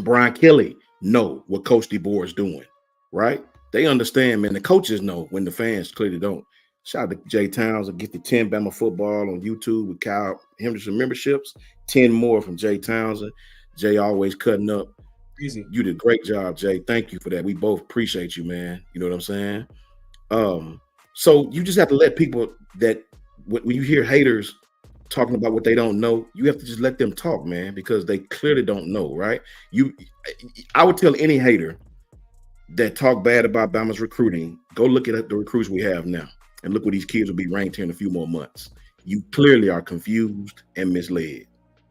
Brian Kelly know what Coach Deboer is doing, right? They understand, man. The coaches know when the fans clearly don't. Shout out to Jay Townsend, get the 10 Bama football on YouTube with Kyle Henderson memberships, 10 more from Jay Townsend. Jay always cutting up. Easy. You did a great job, Jay. Thank you for that. We both appreciate you, man. You know what I'm saying? So you just have to let people that when you hear haters talking about what they don't know, you have to just let them talk, man, because they clearly don't know, right? I would tell any hater that talk bad about Bama's recruiting, go look at the recruits we have now and look where these kids will be ranked here in a few more months. You clearly are confused and misled,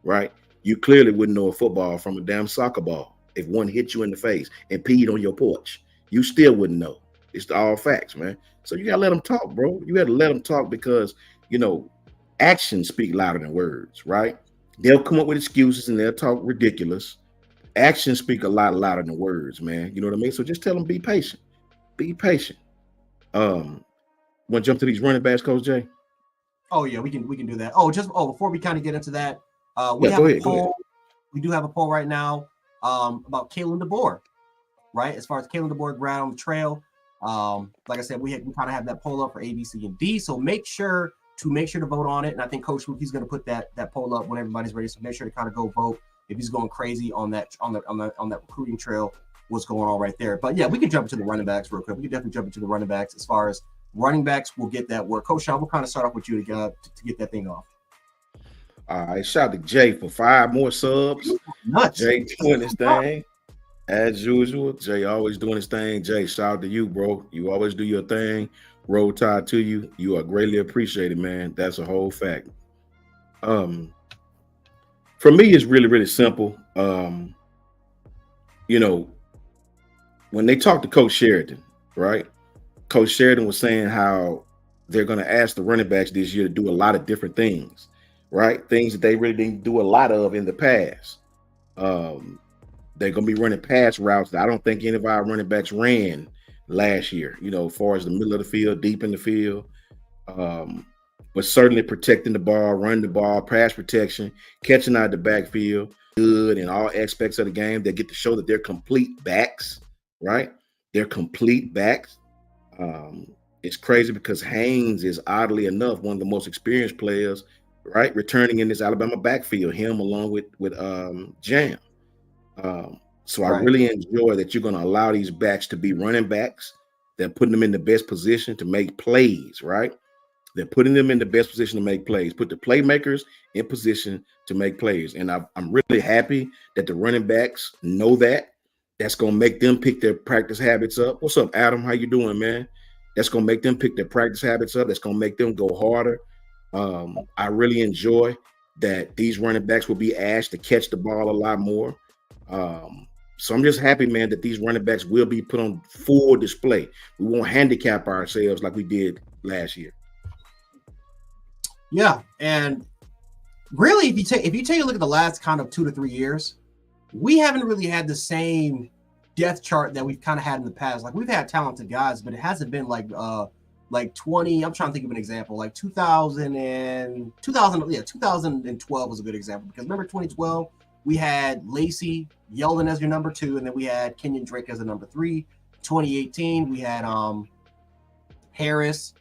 right? You clearly wouldn't know a football from a damn soccer ball if one hit you in the face and peed on your porch. You still wouldn't know. It's all facts, man. So you got to let them talk, bro. You got to let them talk because, actions speak louder than words, right? They'll come up with excuses and they'll talk ridiculous. Actions speak a lot louder than words, man. You know what I mean? So just tell them, be patient. Be patient. Want to jump to these running backs, Coach Jay? Oh yeah, we can do that. Before we kind of get into that, we do have a poll right now about Kalen DeBoer, right? As far as Kalen DeBoer ground on the trail. Like I said, we kind of have that poll up for A, B, C, and D. So make sure to vote on it. And I think Coach Luke, he's going to put that poll up when everybody's ready. So make sure to kind of go vote if he's going crazy on that recruiting trail, what's going on right there. But yeah, we can jump into the running backs real quick. We can definitely jump into the running backs. As far as running backs, we'll get that work. Coach Sean, we'll kind of start off with you to get that thing off. All right, shout out to Jay for 5 more subs. Nuts. Jay doing his thing. As usual, Jay always doing his thing. Jay, shout out to you, bro. You always do your thing. Roll Tide to you. You are greatly appreciated, man. That's a whole fact. For me, it's really, really simple. You know, when they talked to Coach Sheridan, right? Coach Sheridan was saying how they're going to ask the running backs this year to do a lot of different things, right? Things that they really didn't do a lot of in the past. They're going to be running pass routes that I don't think any of our running backs ran last year, you know, as far as the middle of the field, deep in the field. But certainly protecting the ball, running the ball, pass protection, catching out of the backfield, good in all aspects of the game. They get to show that they're complete backs, right? They're complete backs. It's crazy because Haynes is oddly enough one of the most experienced players, right? Returning in this Alabama backfield, him along with Jam. So I really enjoy that you're going to allow these backs to be running backs. They're putting them in the best position to make plays, right? They're putting them in the best position to make plays, put the playmakers in position to make plays. And I'm really happy that the running backs know that. That's going to make them pick their practice habits up. What's up, Adam? How you doing, man? That's going to make them pick their practice habits up. That's going to make them go harder. I really enjoy that these running backs will be asked to catch the ball a lot more. So I'm just happy, man, that these running backs will be put on full display. We won't handicap ourselves like we did last year. Yeah, and really, if you take a look at the last kind of 2 to 3 years, we haven't really had the same depth chart that we've kind of had in the past. Like, we've had talented guys, but it hasn't been like 20. I'm trying to think of an example, like 2012 was a good example, because remember 2012 we had Lacey Yeldon as your number 2, and then we had Kenyon Drake as the number 3. 2018 we had Harris.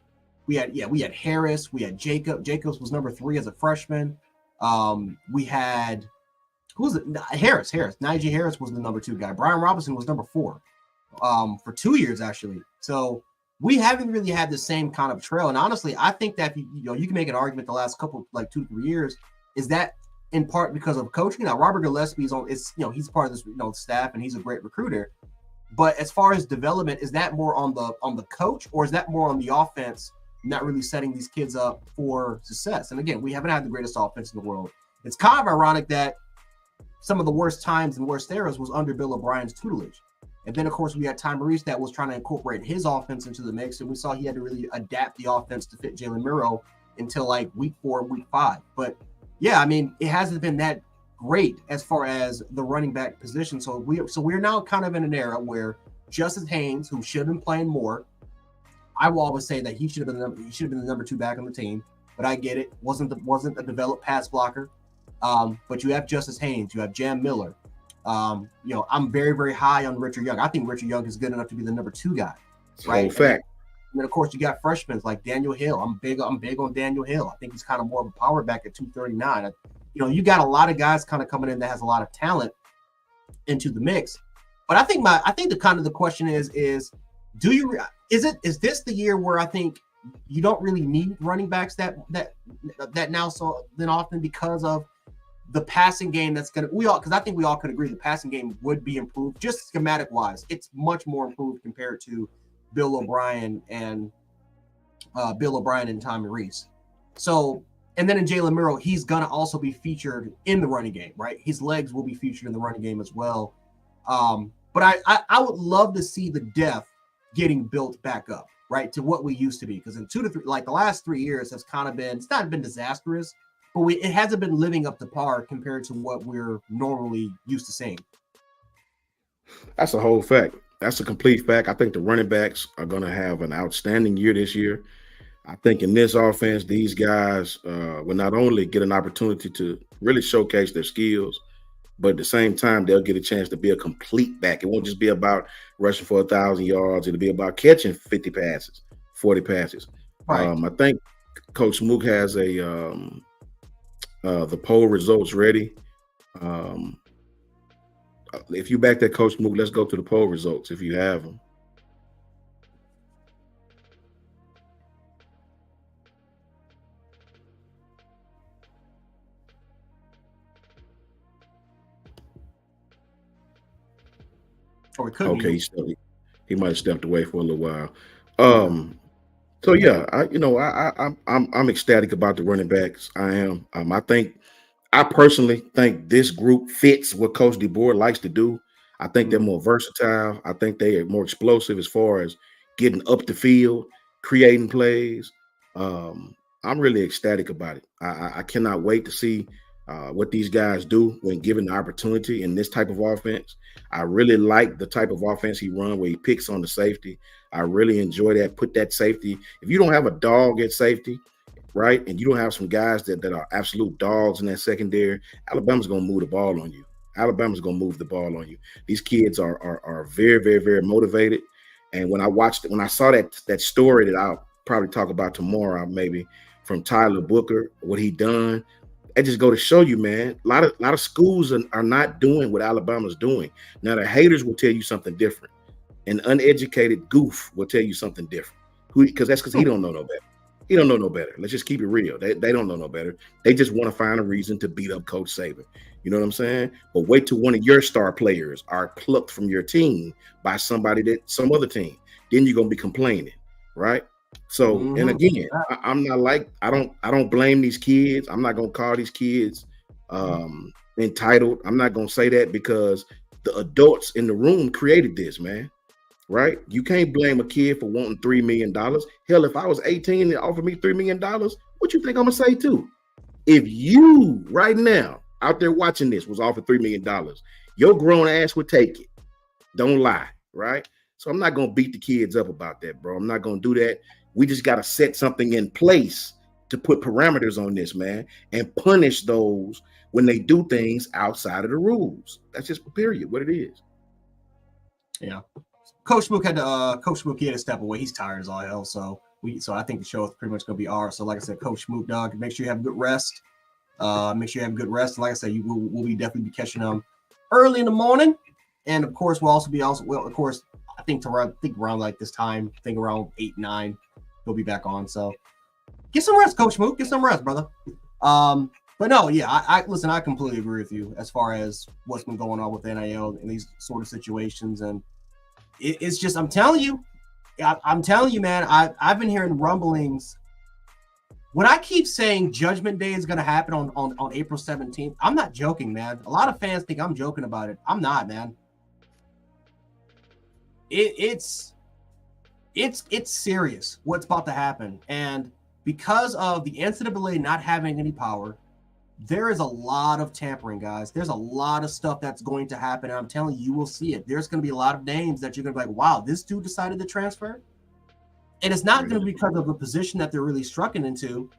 We had Harris. We had Jacob. Jacobs was number 3 as a freshman. We had Harris. Najee Harris was the number 2 guy. Brian Robinson was number 4 for 2 years actually. So we haven't really had the same kind of trail. And honestly, I think that you can make an argument the last couple, like 2-3 years, is that in part because of coaching. Now Robert Gillespie's he's part of this staff, and he's a great recruiter. But as far as development, is that more on the coach, or is that more on the offense? Not really setting these kids up for success. And again, we haven't had the greatest offense in the world. It's kind of ironic that some of the worst times and worst eras was under Bill O'Brien's tutelage. And then, of course, we had Ty Maurice that was trying to incorporate his offense into the mix, and we saw he had to really adapt the offense to fit Jalen Miro until like week 4, week 5. But yeah, I mean, it hasn't been that great as far as the running back position. So we're now kind of in an era where Justice Haynes, who should have been playing more, I will always say that he should have been the number 2 back on the team, but I get it. Wasn't a developed pass blocker. But you have Justice Haynes, you have Jam Miller. I'm very, very high on Richard Young. I think Richard Young is good enough to be the number 2 guy. Right. Whole fact. And then of course you got freshmen like Daniel Hill. I'm big on Daniel Hill. I think he's kind of more of a power back at 239. You got a lot of guys kind of coming in that has a lot of talent into the mix. But I think the question is is this the year where I think you don't really need running backs that now so then often, because of the passing game because I think we all could agree the passing game would be improved just schematic wise. It's much more improved compared to Bill O'Brien and Tommy Reese. So, and then in Jalen Miro, he's gonna also be featured in the running game, right? His legs will be featured in the running game as well. But I would love to see the depth getting built back up, right, to what we used to be. Because in 2 to 3, like the last 3 years has kind of been, it's not been disastrous, but it hasn't been living up to par compared to what we're normally used to seeing. That's a whole fact. That's a complete fact. I think the running backs are going to have an outstanding year this year. I think in this offense, these guys will not only get an opportunity to really showcase their skills, but at the same time, they'll get a chance to be a complete back. It won't just be about rushing for 1,000 yards. It'll be about catching 50 passes, 40 passes. Right. I think Coach Mook has the poll results ready. If you back that Coach Mook, let's go to the poll results if you have them. Or it could Okay, be. he might have stepped away for a little while. So yeah, I'm ecstatic about the running backs. I am. I personally think this group fits what Coach Deboer likes to do. I think they're more versatile. I think they are more explosive as far as getting up the field, creating plays. I'm really ecstatic about it. I cannot wait to see what these guys do when given the opportunity in this type of offense. I really like the type of offense he runs where he picks on the safety. I really enjoy that. Put that safety. If you don't have a dog at safety, right, and you don't have some guys that are absolute dogs in that secondary, Alabama's going to move the ball on you. Alabama's going to move the ball on you. These kids are very, very, very motivated. And when I saw that story that I'll probably talk about tomorrow, maybe from Tyler Booker, what he done, it just go to show you, man, a lot of schools are not doing what Alabama's doing. Now, the haters will tell you something different. An uneducated goof will tell you something different. Because he don't know no better. He don't know no better. Let's just keep it real. They don't know no better. They just want to find a reason to beat up Coach Saban. You know what I'm saying? But wait till one of your star players are plucked from your team by some other team. Then you're gonna be complaining, right? So, and again, I'm not like I don't blame these kids. I'm not gonna call these kids entitled. I'm not gonna say that because the adults in the room created this, man. Right? You can't blame a kid for wanting $3 million. Hell, if I was 18 and they offered me $3 million, what you think I'm gonna say too? If you right now out there watching this was offered $3 million, your grown ass would take it. Don't lie, right? So I'm not gonna beat the kids up about that, bro. I'm not gonna do that. We just gotta set something in place to put parameters on this, man, and punish those when they do things outside of the rules. That's just period what it is. Yeah. Coach Mook had to step away. He's tired as all hell. So I think the show is pretty much gonna be ours. So like I said, Coach Mook, dog, make sure you have a good rest. Make sure you have a good rest. And like I said, we'll be definitely be catching them early in the morning. And of course, we'll also of course, I think around like this time, I think around 8, 9, he'll be back on. So get some rest, Coach Mook. Get some rest, brother. But no, yeah, I listen, I completely agree with you as far as what's been going on with NIL in these sort of situations. And it's just, I'm telling you, man, I've been hearing rumblings. When I keep saying Judgment Day is going to happen on April 17th, I'm not joking, man. A lot of fans think I'm joking about it. I'm not, man. It's serious what's about to happen. And because of the NCAA not having any power, there is a lot of tampering, guys. There's a lot of stuff that's going to happen. And I'm telling you, you will see it. There's going to be a lot of names that you're going to be like, wow, this dude decided to transfer. And it's not going to be because of the position that they're really struggling into.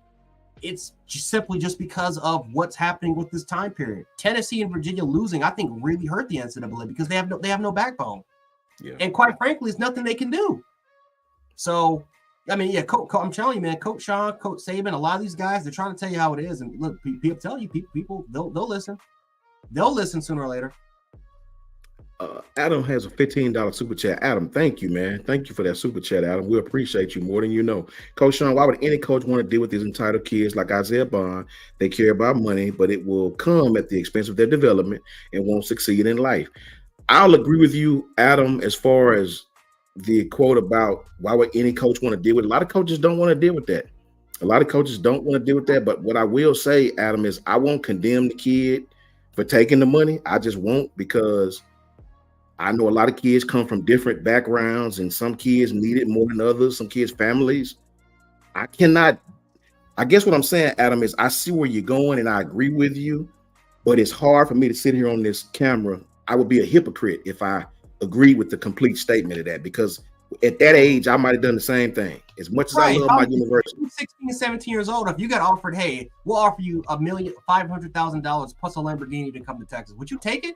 It's simply just because of what's happening with this time period. Tennessee and Virginia losing, I think, really hurt the NCAA because they have no backbone. Yeah. And quite frankly, it's nothing they can do. So, I mean, yeah, I'm telling you, man, Coach Sean, Coach Saban, a lot of these guys, they're trying to tell you how it is. And look, people tell you, people, they'll listen. They'll listen sooner or later. Adam has a $15 super chat. Adam, thank you, man. Thank you for that super chat, Adam. We appreciate you more than you know. Coach Sean, why would any coach want to deal with these entitled kids like Isaiah Bond? They care about money, but it will come at the expense of their development and won't succeed in life. I'll agree with you, Adam, as far as the quote about why would any coach want to deal with it. A lot of coaches don't want to deal with that. A lot of coaches don't want to deal with that. But what I will say, Adam, is I won't condemn the kid for taking the money. I just won't, because I know a lot of kids come from different backgrounds and some kids need it more than others, some kids' families. I guess what I'm saying, Adam, is I see where you're going and I agree with you, but it's hard for me to sit here on this camera. I would be a hypocrite if I agree with the complete statement of that, because at that age, I might have done the same thing. As much as I love my university. 16 and 17 years old, if you got offered, hey, we'll offer you $1,500,000 plus a Lamborghini to come to Texas, would you take it?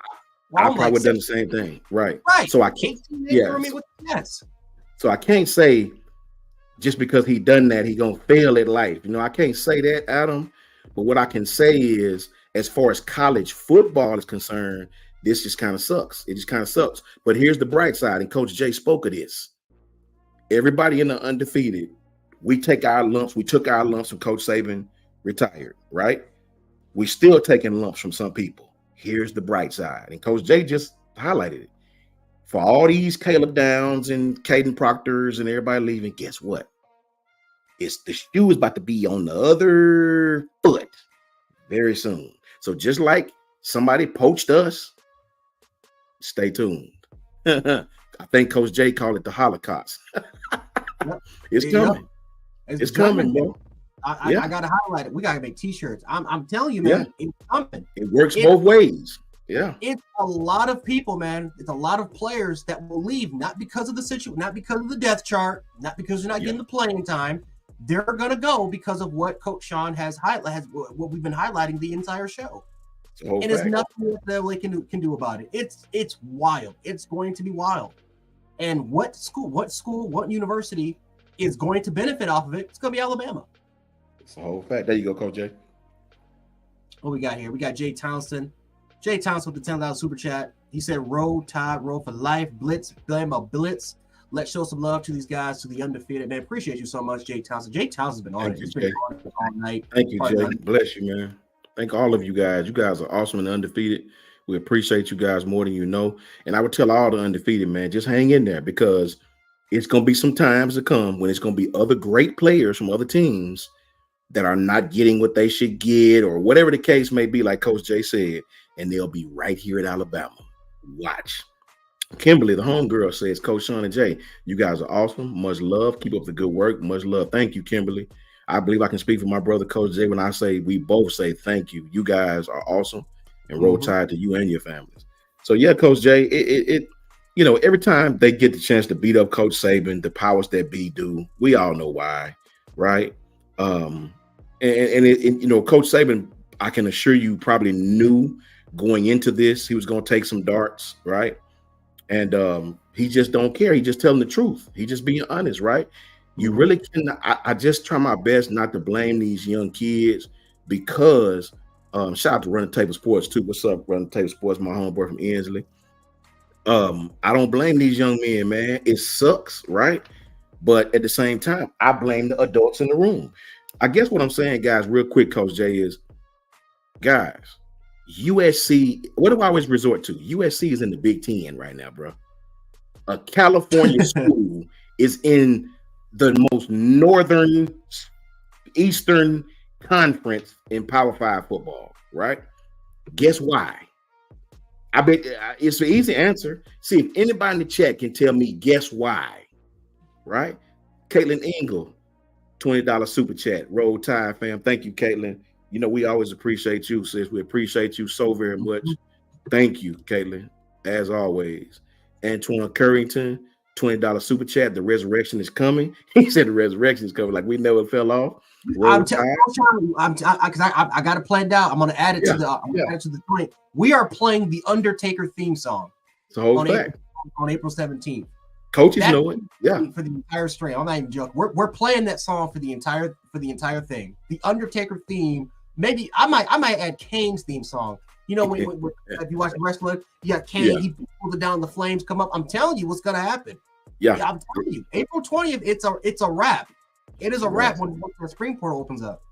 Well, I probably would have done the same thing. Right. So I can't. Yes. So I can't say just because he done that, he gonna fail at life. You know, I can't say that, Adam. But what I can say is, as far as college football is concerned, this just kind of sucks. It just kind of sucks. But here's the bright side, and Coach Jay spoke of this. Everybody in the undefeated, we took our lumps when Coach Saban retired, right? We still taking lumps from some people. Here's the bright side, and Coach Jay just highlighted it. For all these Caleb Downs and Caden Proctors and everybody leaving, guess what? It's the shoe is about to be on the other foot very soon. So just like somebody poached us, stay tuned. I think Coach J called it the Holocaust. Yep. It's coming. It's coming, bro. I gotta highlight it. We gotta make t-shirts. I'm telling you, man, it's coming. It works both ways. Yeah. It's a lot of people, man. It's a lot of players that will leave, not because of the situation, not because of the depth chart, not because they're not getting the playing time. They're gonna go because of what Coach Sean has what we've been highlighting the entire show. And there's nothing that they can do about it. It's wild. It's going to be wild. And what university is going to benefit off of it? It's going to be Alabama. It's a whole fact. There you go, Coach Jay. What we got here? We got Jay Townsend. Jay Townsend with the $10 super chat. He said, "Roll Tide, roll for life. Blitz, Bama, blitz. Let's show some love to these guys, to the undefeated." Man, appreciate you so much, Jay Townsend. Jay Townsend's been on it. He's been on it all night. Thank you, Jay. Bless you, man. Thank all of you guys. You guys are awesome and undefeated. We appreciate you guys more than you know. And I would tell all the undefeated, man, just hang in there, because it's going to be some times to come when it's going to be other great players from other teams that are not getting what they should get, or whatever the case may be, like Coach Jay said, and they'll be right here at Alabama. Watch. Kimberly, the homegirl, says, "Coach Sean and Jay, you guys are awesome. Much love. Keep up the good work. Much love." Thank you, Kimberly. I believe I can speak for my brother, Coach Jay, when I say we both say thank you. You guys are awesome, and roll tide to you and your families. So yeah, Coach Jay, it you know, every time they get the chance to beat up Coach Saban, the powers that be do. We all know why, right? You know, Coach Saban, I can assure you, probably knew going into this he was going to take some darts, right? And he just don't care. He just telling the truth. He just being honest, right? You really can. I just try my best not to blame these young kids, because shout out to Running Table Sports too. What's up, Running Table Sports? My homeboy from Ensley. I don't blame these young men, man. It sucks, right? But at the same time, I blame the adults in the room. I guess what I'm saying, guys, real quick, Coach Jay, is, guys, USC, what do I always resort to? USC is in the Big Ten right now, bro. A California school is in the most northern eastern conference in Power 5 football, right? Guess why? I bet it's an easy answer. See if anybody in the chat can tell me, guess why, right? Caitlin Engel, $20 super chat. Roll Tide, fam. Thank you, Caitlin. You know, we always appreciate you, sis. We appreciate you so very much. Thank you, Caitlin, as always. Antoine Currington, $20 super chat. The resurrection is coming. He said the resurrection is coming, like we never fell off. I got it planned out. I'm going to add it to the point. We are playing the Undertaker theme song. It's a whole fact. On April 17th. Coaches know it. Yeah. For the entire stream. I'm not even joking. We're playing that song for the entire thing. The Undertaker theme. Maybe I might add Kane's theme song. You know, when if you watch wrestling, you got Kane, he pulls it down, the flames come up. I'm telling you what's gonna happen. Yeah, I'm telling you, April 20th, it's a wrap. It is a wrap when the spring portal opens up.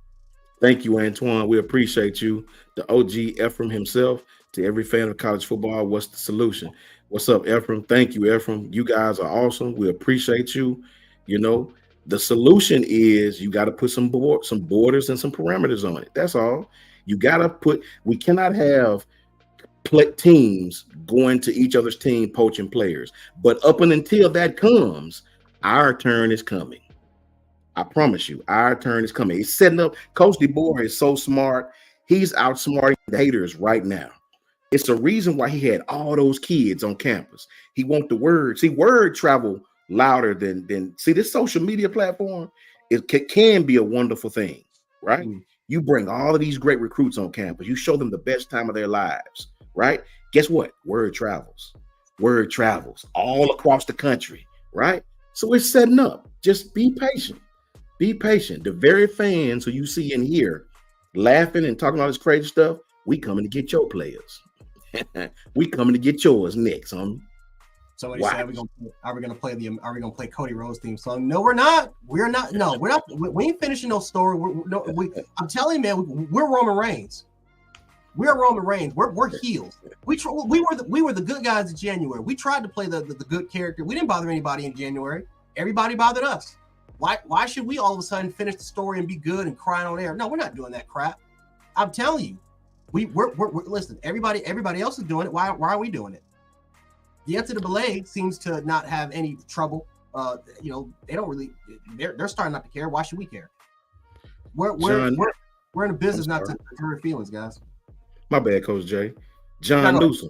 Thank you, Antoine. We appreciate you. The OG Ephraim himself. To every fan of college football, what's the solution? What's up, Ephraim? Thank you, Ephraim. You guys are awesome. We appreciate you. You know, the solution is you got to put some borders and some parameters on it. That's all. You got to put. We cannot have teams going to each other's team poaching players. But up until that comes, our turn is coming. I promise you, our turn is coming. He's setting up. Coach Deboer is so smart. He's outsmarting the haters right now. It's the reason why he had all those kids on campus. He want the word. See, word travel louder than see, this social media platform, it can be a wonderful thing, right? You bring all of these great recruits on campus. You show them the best time of their lives, right? Guess what? Word travels. Word travels all across the country, right? So it's setting up. Just be patient. Be patient. The very fans who you see in here laughing and talking all this crazy stuff, we coming to get your players. We coming to get yours next, homie. Somebody said, are we gonna play Cody Rhodes theme song? No, we're not. We're not. No, we're not. We ain't finishing no story. I'm telling you, man, we're Roman Reigns. We're Roman Reigns. We're heels. We were the good guys in January. We tried to play the good character. We didn't bother anybody in January. Everybody bothered us. Why should we all of a sudden finish the story and be good and crying on air? No, we're not doing that crap. I'm telling you, we're listen. Everybody else is doing it. Why are we doing it? The NCAA seems to not have any trouble. They don't really. They're starting not to care. Why should we care? We're in a business not to hurt feelings, guys. My bad, Coach Jay. John Newsom.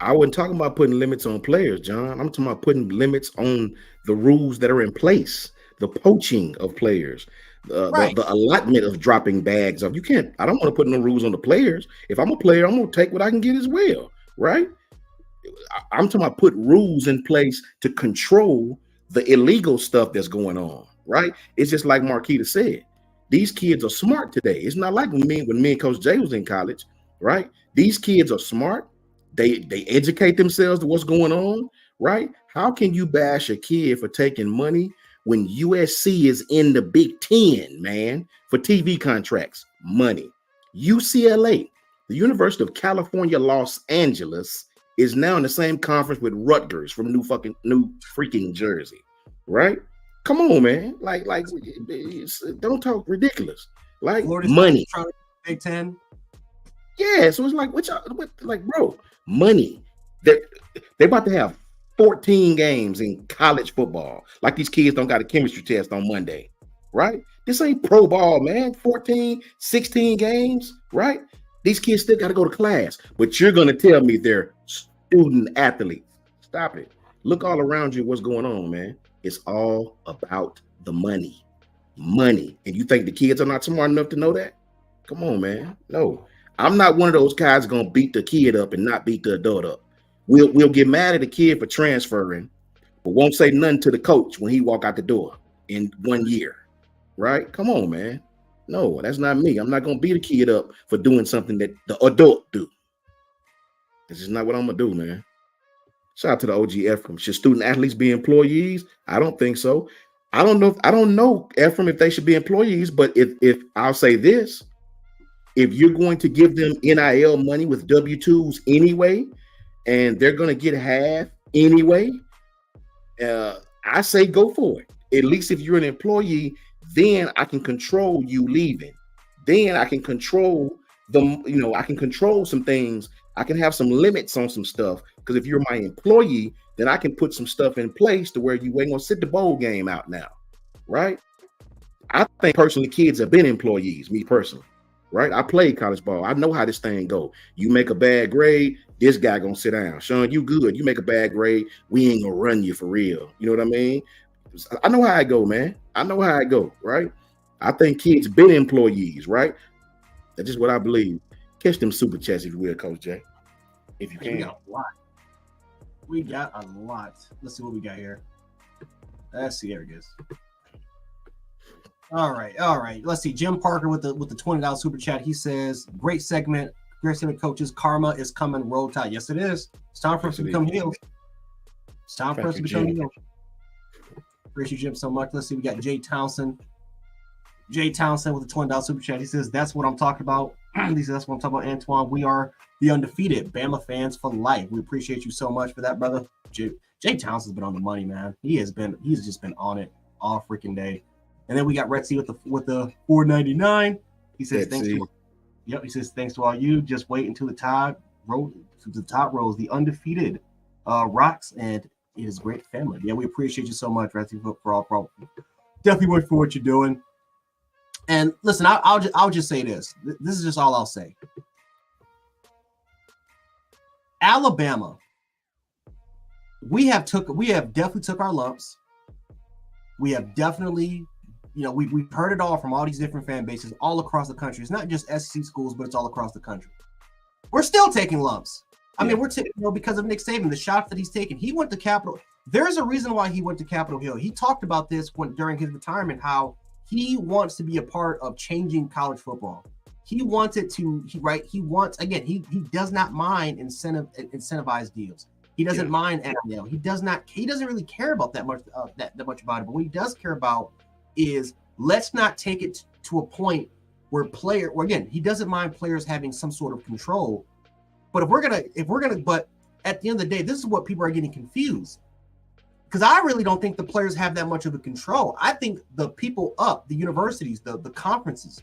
I wasn't talking about putting limits on players, John. I'm talking about putting limits on the rules that are in place, the poaching of players, the allotment of dropping bags of. You can't. I don't want to put no rules on the players. If I'm a player, I'm gonna take what I can get as well, right? I'm talking about put rules in place to control the illegal stuff that's going on, right? It's just like Marquita said. These kids are smart today. It's not like when me and Coach Jay was in college, right? These kids are smart. They educate themselves to what's going on, right? How can you bash a kid for taking money when USC is in the Big Ten, man, for TV contracts? Money. UCLA, the University of California, Los Angeles, is now in the same conference with Rutgers from New freaking Jersey, right? Come on, man. Like, don't talk ridiculous. Like Florida's money. Big Ten. Yeah, so it's like, bro, money. They're about to have 14 games in college football. Like these kids don't got a chemistry test on Monday, right? This ain't pro ball, man. 14, 16 games, right? These kids still got to go to class. But you're going to tell me they're student athletes. Stop it. Look all around you. What's going on, man? It's all about the money. Money. And you think the kids are not smart enough to know that? Come on, man. No. I'm not one of those guys going to beat the kid up and not beat the adult up. We'll get mad at the kid for transferring, but won't say nothing to the coach when he walk out the door in 1 year, right? Come on, man. No, that's not me. I'm not going to beat a kid up for doing something that the adult do. This is not what I'm going to do, man. Shout out to the OG Ephraim. Should student athletes be employees? I don't think so. I don't know, Ephraim, if they should be employees, but if I'll say this, if you're going to give them NIL money with W-2s anyway, and they're going to get half anyway, I say go for it. At least if you're an employee, then I can control you leaving. Then I can control them, I can control some things. I can have some limits on some stuff, because if you're my employee, then I can put some stuff in place to where you ain't going to sit the bowl game out now, right? I think personally kids have been employees, me personally. Right, I played college ball. I know how this thing go. You make a bad grade, this guy gonna sit down. Sean, you good. You make a bad grade, we ain't gonna run you for real. You know what I mean? I know how I go, man. I know how I go. Right? I think kids been employees. Right? That's just what I believe. Catch them super chats if you will, Coach Jay. If you can. We got a lot. Let's see what we got here. Let's see. There it is. All right. Let's see. Jim Parker with the $20 super chat. He says, "Great segment, coaches. Karma is coming. Roll Tide." Yes, it is. It's time for us to become healed. It's time for us to become healed. Appreciate you, Jim, so much. Let's see. We got Jay Townsend. Jay Townsend with the $20 super chat. He says, "That's what I'm talking about." He says, "That's what I'm talking about, Antoine. We are the undefeated Bama fans for life." We appreciate you so much for that, brother. Jay Townsend's been on the money, man. He's just been on it all freaking day. And then we got Retsy with the $4.99. He says, He says, "Thanks to all you. Just wait until the top rows, the undefeated rocks, and it is great family." Yeah, we appreciate you so much, Retsy, for all definitely work for what you're doing. And listen, I'll just say this. This is just all I'll say. Alabama, we have definitely took our lumps. We have definitely. We've heard it all from all these different fan bases all across the country. It's not just SEC schools, but it's all across the country. We're still taking lumps. I mean, we're taking, because of Nick Saban, the shots that he's taken. He went to Capitol. There's a reason why he went to Capitol Hill. He talked about this during his retirement, how he wants to be a part of changing college football. He wants it to. He does not mind incentivized deals. He doesn't mind NIL. He doesn't really care about that much about it. But what he does care about is, let's not take it to a point where he doesn't mind players having some sort of control. But but at the end of the day, this is what people are getting confused. because I really don't think the players have that much of a control. I think the people up, the universities, the conferences,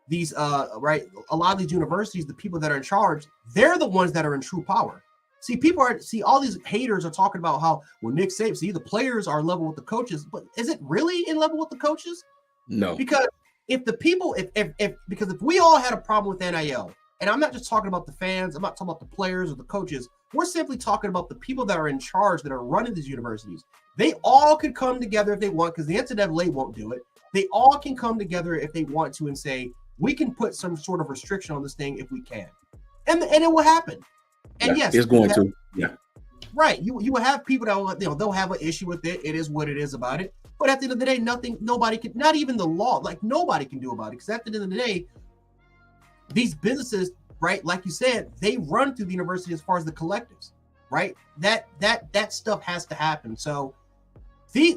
these right, a lot of these universities, the people that are in charge, they're the ones that are in true power. See, all these haters are talking about how, well, Nick Saban, see, the players are level with the coaches, but is it really in level with the coaches? No. Because if the people, because if we all had a problem with NIL, and I'm not just talking about the fans, I'm not talking about the players or the coaches, we're simply talking about the people that are in charge, that are running these universities. They all could come together if they want, because the NCAA won't do it. They all can come together if they want to and say, we can put some sort of restriction on this thing if we can. And it will happen. And yes, it's going to. Yeah. Right. You will have people that will, they'll have an issue with it. It is what it is about it. But at the end of the day, nobody can, not even the law, like nobody can do about it. Because at the end of the day, these businesses, right, like you said, they run through the university as far as the collectives, right? That stuff has to happen. So I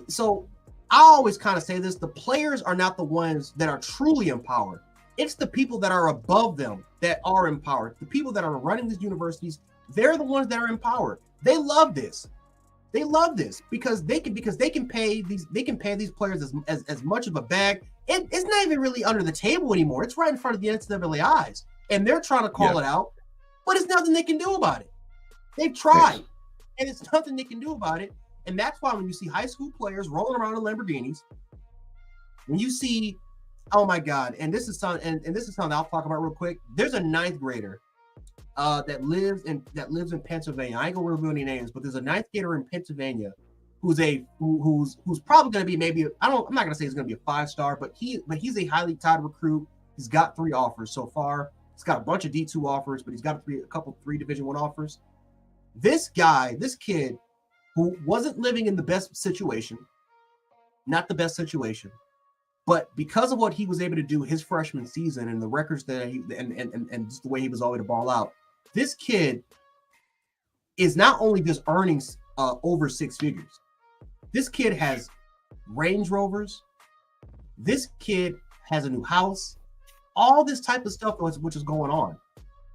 always kind of say this: the players are not the ones that are truly empowered. It's the people that are above them that are empowered. The people that are running these universities, they're the ones that are empowered. They love this. They love this because they can pay these players as much of a bag. It's not even really under the table anymore. It's right in front of the NCAA eyes, and they're trying to call it out, but it's nothing they can do about it. They've tried, and it's nothing they can do about it. And that's why when you see high school players rolling around in Lamborghinis, when you see, oh my God, and this is something I'll talk about real quick. There's a 9th grader that lives in Pennsylvania. I ain't gonna reveal any names, but there's a 9th grader in Pennsylvania who's probably gonna be, maybe, I'm not gonna say he's gonna be a 5-star, but he's a highly touted recruit. He's got 3 offers so far. He's got a bunch of D2 offers, but he's got a couple 3 Division I offers. This kid who wasn't living in the best situation, not the best situation, but because of what he was able to do his freshman season and the records that and just the way he was able to ball out, this kid is not only just earning over 6 figures. This kid has Range Rovers. This kid has a new house. All this type of stuff which is going on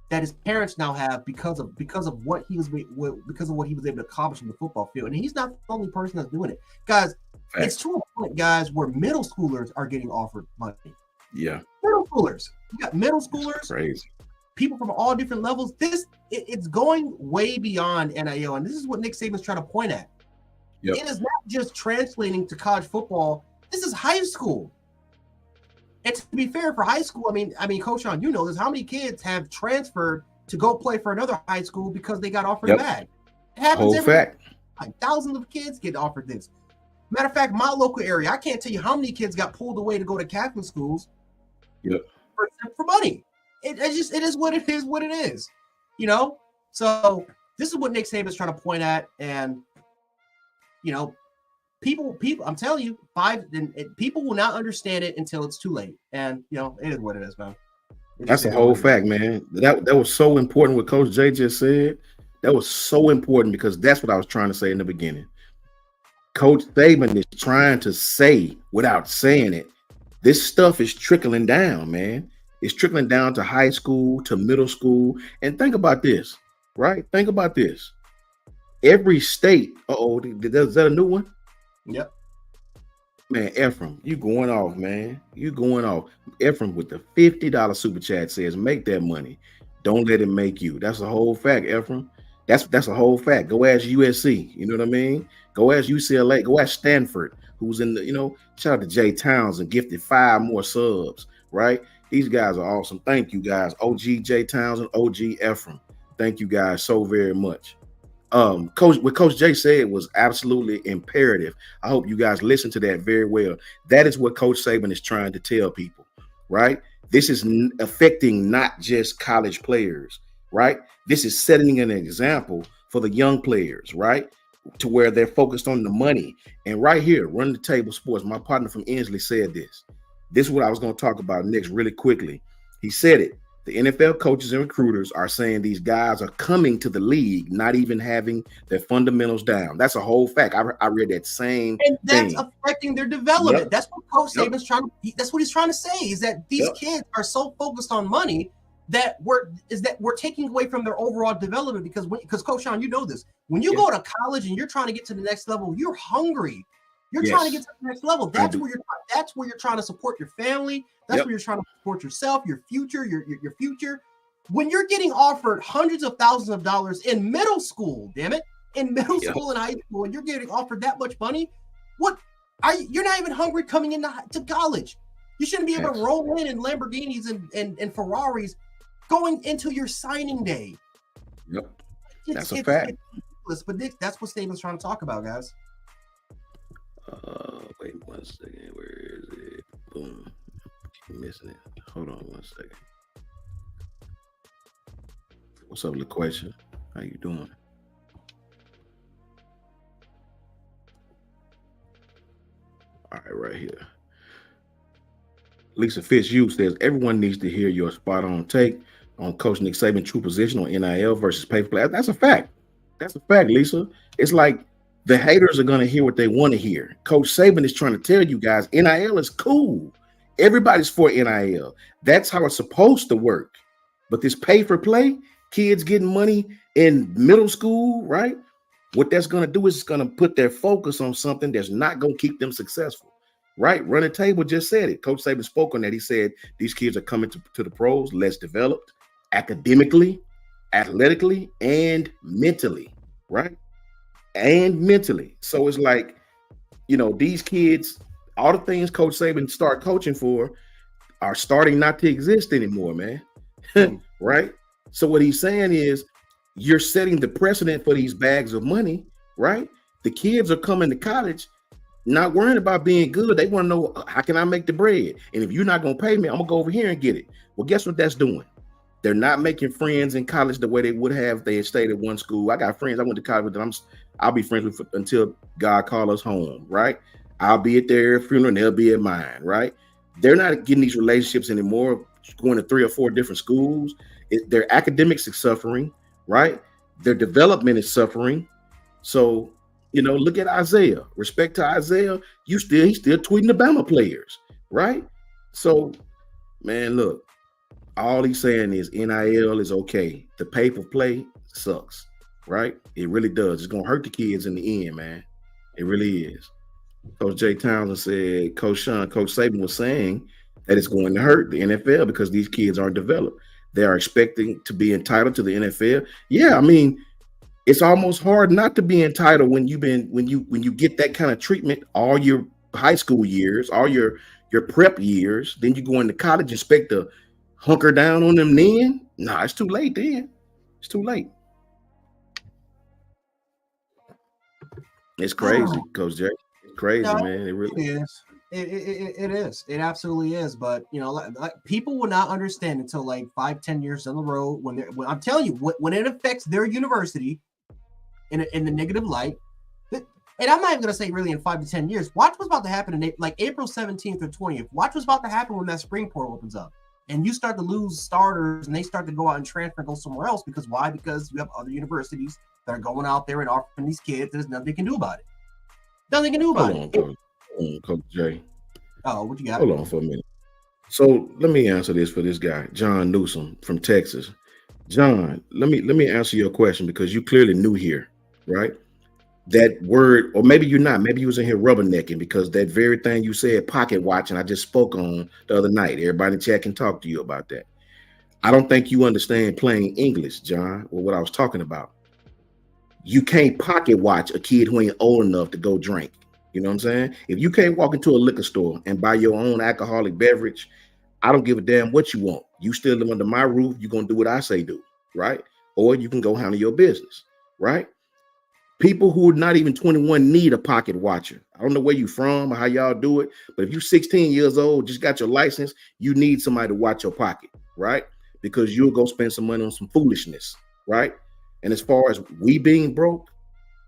that his parents now have because of what he was able to accomplish in the football field. And he's not the only person that's doing it, guys. It's to a point, guys, where middle schoolers are getting offered money. Yeah, middle schoolers. You got middle schoolers, crazy people from all different levels. It's going way beyond NIL, and this is what Nick Saban's trying to point at. Yep. It is not just translating to college football. This is high school. And to be fair, for high school, I mean, Coach Sean, you know this. How many kids have transferred to go play for another high school because they got offered a bag? It happens every day. Like thousands of kids get offered this. Matter of fact, my local area, I can't tell you how many kids got pulled away to go to Catholic schools for money. It is what it is, you know? So this is what Nick Saban's trying to point at. And, you know, people, I'm telling you, people will not understand it until it's too late. And, you know, it is what it is, man. That's a whole fact, man. That was so important what Coach Jay just said. That was so important because that's what I was trying to say in the beginning. Coach Saban is trying to say, without saying it, this stuff is trickling down, man. It's trickling down to high school, to middle school. And think about this, right? Think about this. Every state, is that a new one? Yep. Man, Ephraim, you going off, man. You going off. Ephraim with the $50 super chat says, make that money. Don't let it make you. That's a whole fact, Ephraim. That's a whole fact. Go ask USC. You know what I mean? Go ask UCLA. Go ask Stanford, who's in the, shout out to Jay Townsend, gifted 5 more subs, right? These guys are awesome. Thank you, guys. OG Jay Townsend, OG Ephraim. Thank you, guys, so very much. What Coach Jay said was absolutely imperative. I hope you guys listen to that very well. That is what Coach Saban is trying to tell people, right? This is affecting not just college players, right? This is setting an example for the young players, right? To where they're focused on the money. And right here, Run the Table Sports, my partner from Inslee said this. This is what I was going to talk about next really quickly. He said it. The NFL coaches and recruiters are saying these guys are coming to the league, not even having their fundamentals down. That's a whole fact. I read that same thing. And that's affecting their development. Yep. That's what Coach Saban's that's what he's trying to say, is that these kids are so focused on money that we're taking away from their overall development because Coach Sean, you know this. When you go to college and you're trying to get to the next level, you're hungry. You're trying to get to the next level. That's where you're trying to support your family. That's where you're trying to support yourself, your future, your future. When you're getting offered hundreds of thousands of dollars in middle school, damn it, in middle school and high school, and you're getting offered that much money, you're not even hungry coming into college. You shouldn't be able to roll in Lamborghinis and Ferraris going into your signing day. Yep, that's a fact. It's ridiculous, but that's what Saban's trying to talk about, guys. Wait 1 second. Where is it? Boom. Keep missing it. Hold on 1 second. What's up, LaQuesha? How you doing? All right, right here. Lisa Fitzhugh says everyone needs to hear your spot on take on Coach Nick Saban's true position on NIL versus pay for play. That's a fact. That's a fact, Lisa. It's like the haters are going to hear what they want to hear. Coach Saban is trying to tell you guys NIL is cool. Everybody's for NIL. That's how it's supposed to work. But this pay for play, kids getting money in middle school, right? What that's going to do is it's going to put their focus on something that's not going to keep them successful, right? Running Table just said it. Coach Saban spoke on that. He said these kids are coming to the pros less developed academically, athletically, and mentally, right? And mentally. So it's like, these kids, all the things Coach Saban started coaching for are starting not to exist anymore, man. Right? So what he's saying is you're setting the precedent for these bags of money, right? The kids are coming to college not worrying about being good. They want to know, how can I make the bread? And if you're not going to pay me, I'm going to go over here and get it. Well, guess what that's doing? They're not making friends in college the way they would have if they had stayed at one school. I got friends I went to college with that I'll be friends with until God calls us home, right? I'll be at their funeral and they'll be at mine, right? They're not getting these relationships anymore, going to 3 or 4 different schools. Their academics are suffering, right? Their development is suffering. So, look at Isaiah. Respect to Isaiah, he's still tweeting the Bama players, right? So, man, look, all he's saying is NIL is okay. The pay for play sucks, right? It really does. It's going to hurt the kids in the end, man. It really is. Coach Jay Townsend said, Coach Saban was saying that it's going to hurt the NFL because these kids aren't developed. They are expecting to be entitled to the NFL. Yeah, I mean, it's almost hard not to be entitled when you get that kind of treatment all your high school years, all your prep years. Then you go into college and expect to hunker down on them then? Nah, it's too late then. It's too late. It's crazy, Coach Jay. It's crazy, man. It really is. It is. It absolutely is. But like people will not understand until like 5-10 years down the road when I'm telling you when it affects their university in the negative light. And I'm not even gonna say really in 5 to 10 years. Watch what's about to happen in like April 17th or 20th. Watch what's about to happen when that spring portal opens up. And you start to lose starters and they start to go out and transfer and go somewhere else. Because why? Because you have other universities that are going out there and offering these kids. There's nothing they can do about it. Nothing they can do about it. Hold on, Coach Jay. Oh, what you got? Hold on for a minute. So let me answer this for this guy, John Newsom from Texas. John, let me answer your question because you clearly new here, right? That word, or maybe you're not, maybe you was in here rubbernecking because that very thing you said, pocket watch, and I just spoke on the other night. Everybody in chat can talk to you about that. I don't think you understand plain English, John, or what I was talking about. You can't pocket watch a kid who ain't old enough to go drink. You know what I'm saying? If you can't walk into a liquor store and buy your own alcoholic beverage, I don't give a damn what you want. You still live under my roof, you're going to do what I say do, right? Or you can go handle your business, right? People who are not even 21 need a pocket watcher. I don't know where you from or how y'all do it, but if you're 16 years old, just got your license, you need somebody to watch your pocket, right? Because you'll go spend some money on some foolishness, right? And as far as we being broke,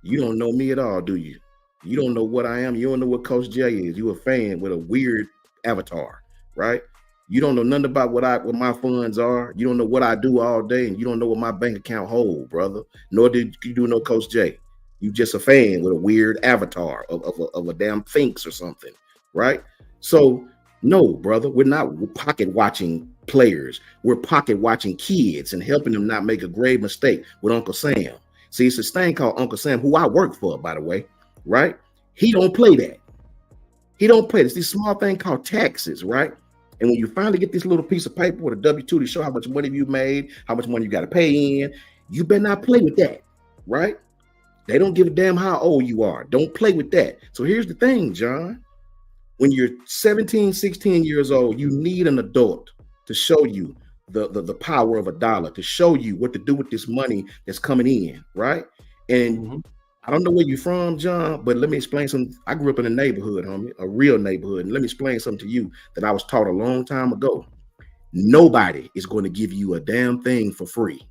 you don't know me at all, do you? You don't know what I am. You don't know what Coach J is. You a fan with a weird avatar, right? You don't know nothing about what my funds are. You don't know what I do all day, and you don't know what my bank account hold, brother. Nor did you do no Coach J. You just a fan with a weird avatar of a damn Sphinx or something, right? So no, brother, we're not pocket watching players. We're pocket watching kids and helping them not make a grave mistake with Uncle Sam. See, it's this thing called Uncle Sam, who I work for, by the way, right? He don't play that. He don't play this. This small thing called taxes, right? And when you finally get this little piece of paper with a W-2 to show how much money you made, how much money you got to pay in, you better not play with that, right? They don't give a damn how old you are. Don't play with that. So here's the thing, John. When you're 17, 16 years old, you need an adult to show you the power of a dollar, to show you what to do with this money that's coming in, right? And I don't know where you're from, John, but let me explain something. I grew up in a neighborhood, homie, a real neighborhood. And let me explain something to you that I was taught a long time ago. Nobody is going to give you a damn thing for free,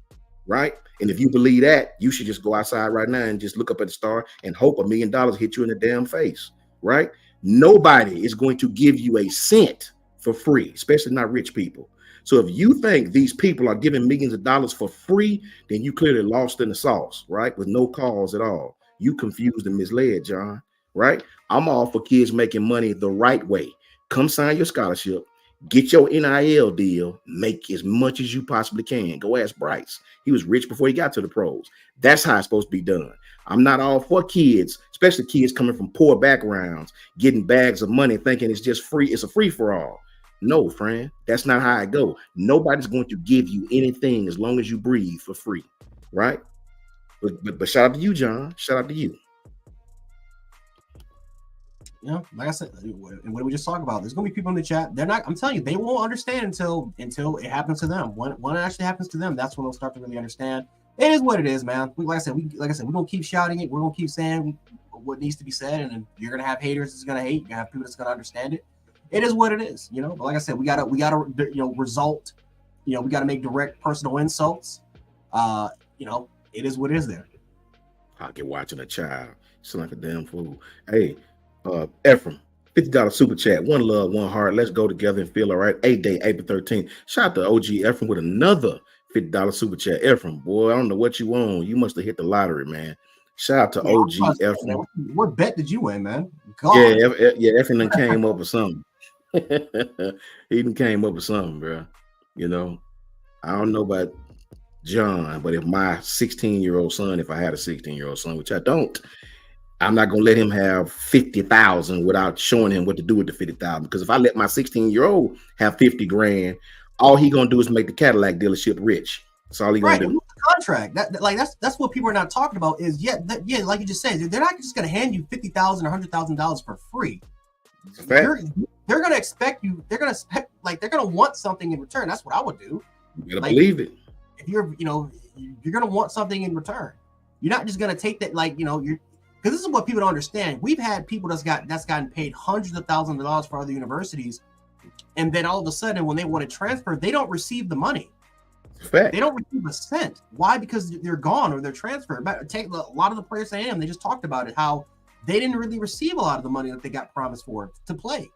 right? And if you believe that, you should just go outside right now and just look up at the star and hope $1 million hit you in the damn face, right? Nobody is going to give you a cent for free, especially not rich people. So if you think these people are giving millions of dollars for free, then you clearly lost in the sauce, right? With no cause at all. You confused and misled, John, right? I'm all for kids making money the right way. Come sign your scholarship, get your NIL deal, make as much as you possibly can. Go ask Bryce. He was rich before he got to the pros. That's how it's supposed to be done. I'm not all for kids, especially kids coming from poor backgrounds, getting bags of money, thinking it's just free. It's a free for all. No, friend, that's not how I go. Nobody's going to give you anything as long as you breathe for free, right? But shout out to you, John. Shout out to you. Yeah, like I said, and what we just talked about, there's gonna be people in the chat. They're not. I'm telling you, they won't understand until it happens to them. When it actually happens to them, that's when they'll start to really understand. It is what it is, man. Like I said, we're gonna keep shouting it. We're gonna keep saying what needs to be said, and then you're gonna have haters that's gonna hate. You're gonna have people that's gonna understand it. It is what it is, you know. But like I said, we gotta result. We gotta make direct personal insults. It is what it is there. I get watching a child. Sound like a damn fool. Hey, Ephraim, $50 super chat. One love, one heart. Let's go together and feel all right. 8 day, April 13th. Shout out to OG Ephraim with another $50 super chat. Ephraim, boy, I don't know what you want. You must have hit the lottery, man. Shout out to OG Ephraim. What bet did you win, man? God. Yeah, Ephraim done came up with something. He done came up with something, bro. You know, I don't know about John, but if my 16-year-old son, if I had a 16-year-old son, which I don't, I'm not gonna let him have 50,000 without showing him what to do with the 50,000. Because if I let my 16-year-old have 50 grand, all he gonna do is make the Cadillac dealership rich. That's all he gonna do. Contract. That's what people are not talking about. Is like you just said, they're not just gonna hand you $50,000 or $100,000 for free. They're gonna expect you. They're gonna want something in return. That's what I would do. You gotta believe it. If you're gonna want something in return. You're not just gonna take that, because this is what people don't understand. We've had people that's gotten paid hundreds of thousands of dollars for other universities, and then all of a sudden, when they want to transfer, they don't receive the money. Fact. They don't receive a cent. Why? Because they're gone or they're transferred. But take a lot of the players I am. They just talked about it, how they didn't really receive a lot of the money that they got promised for to play.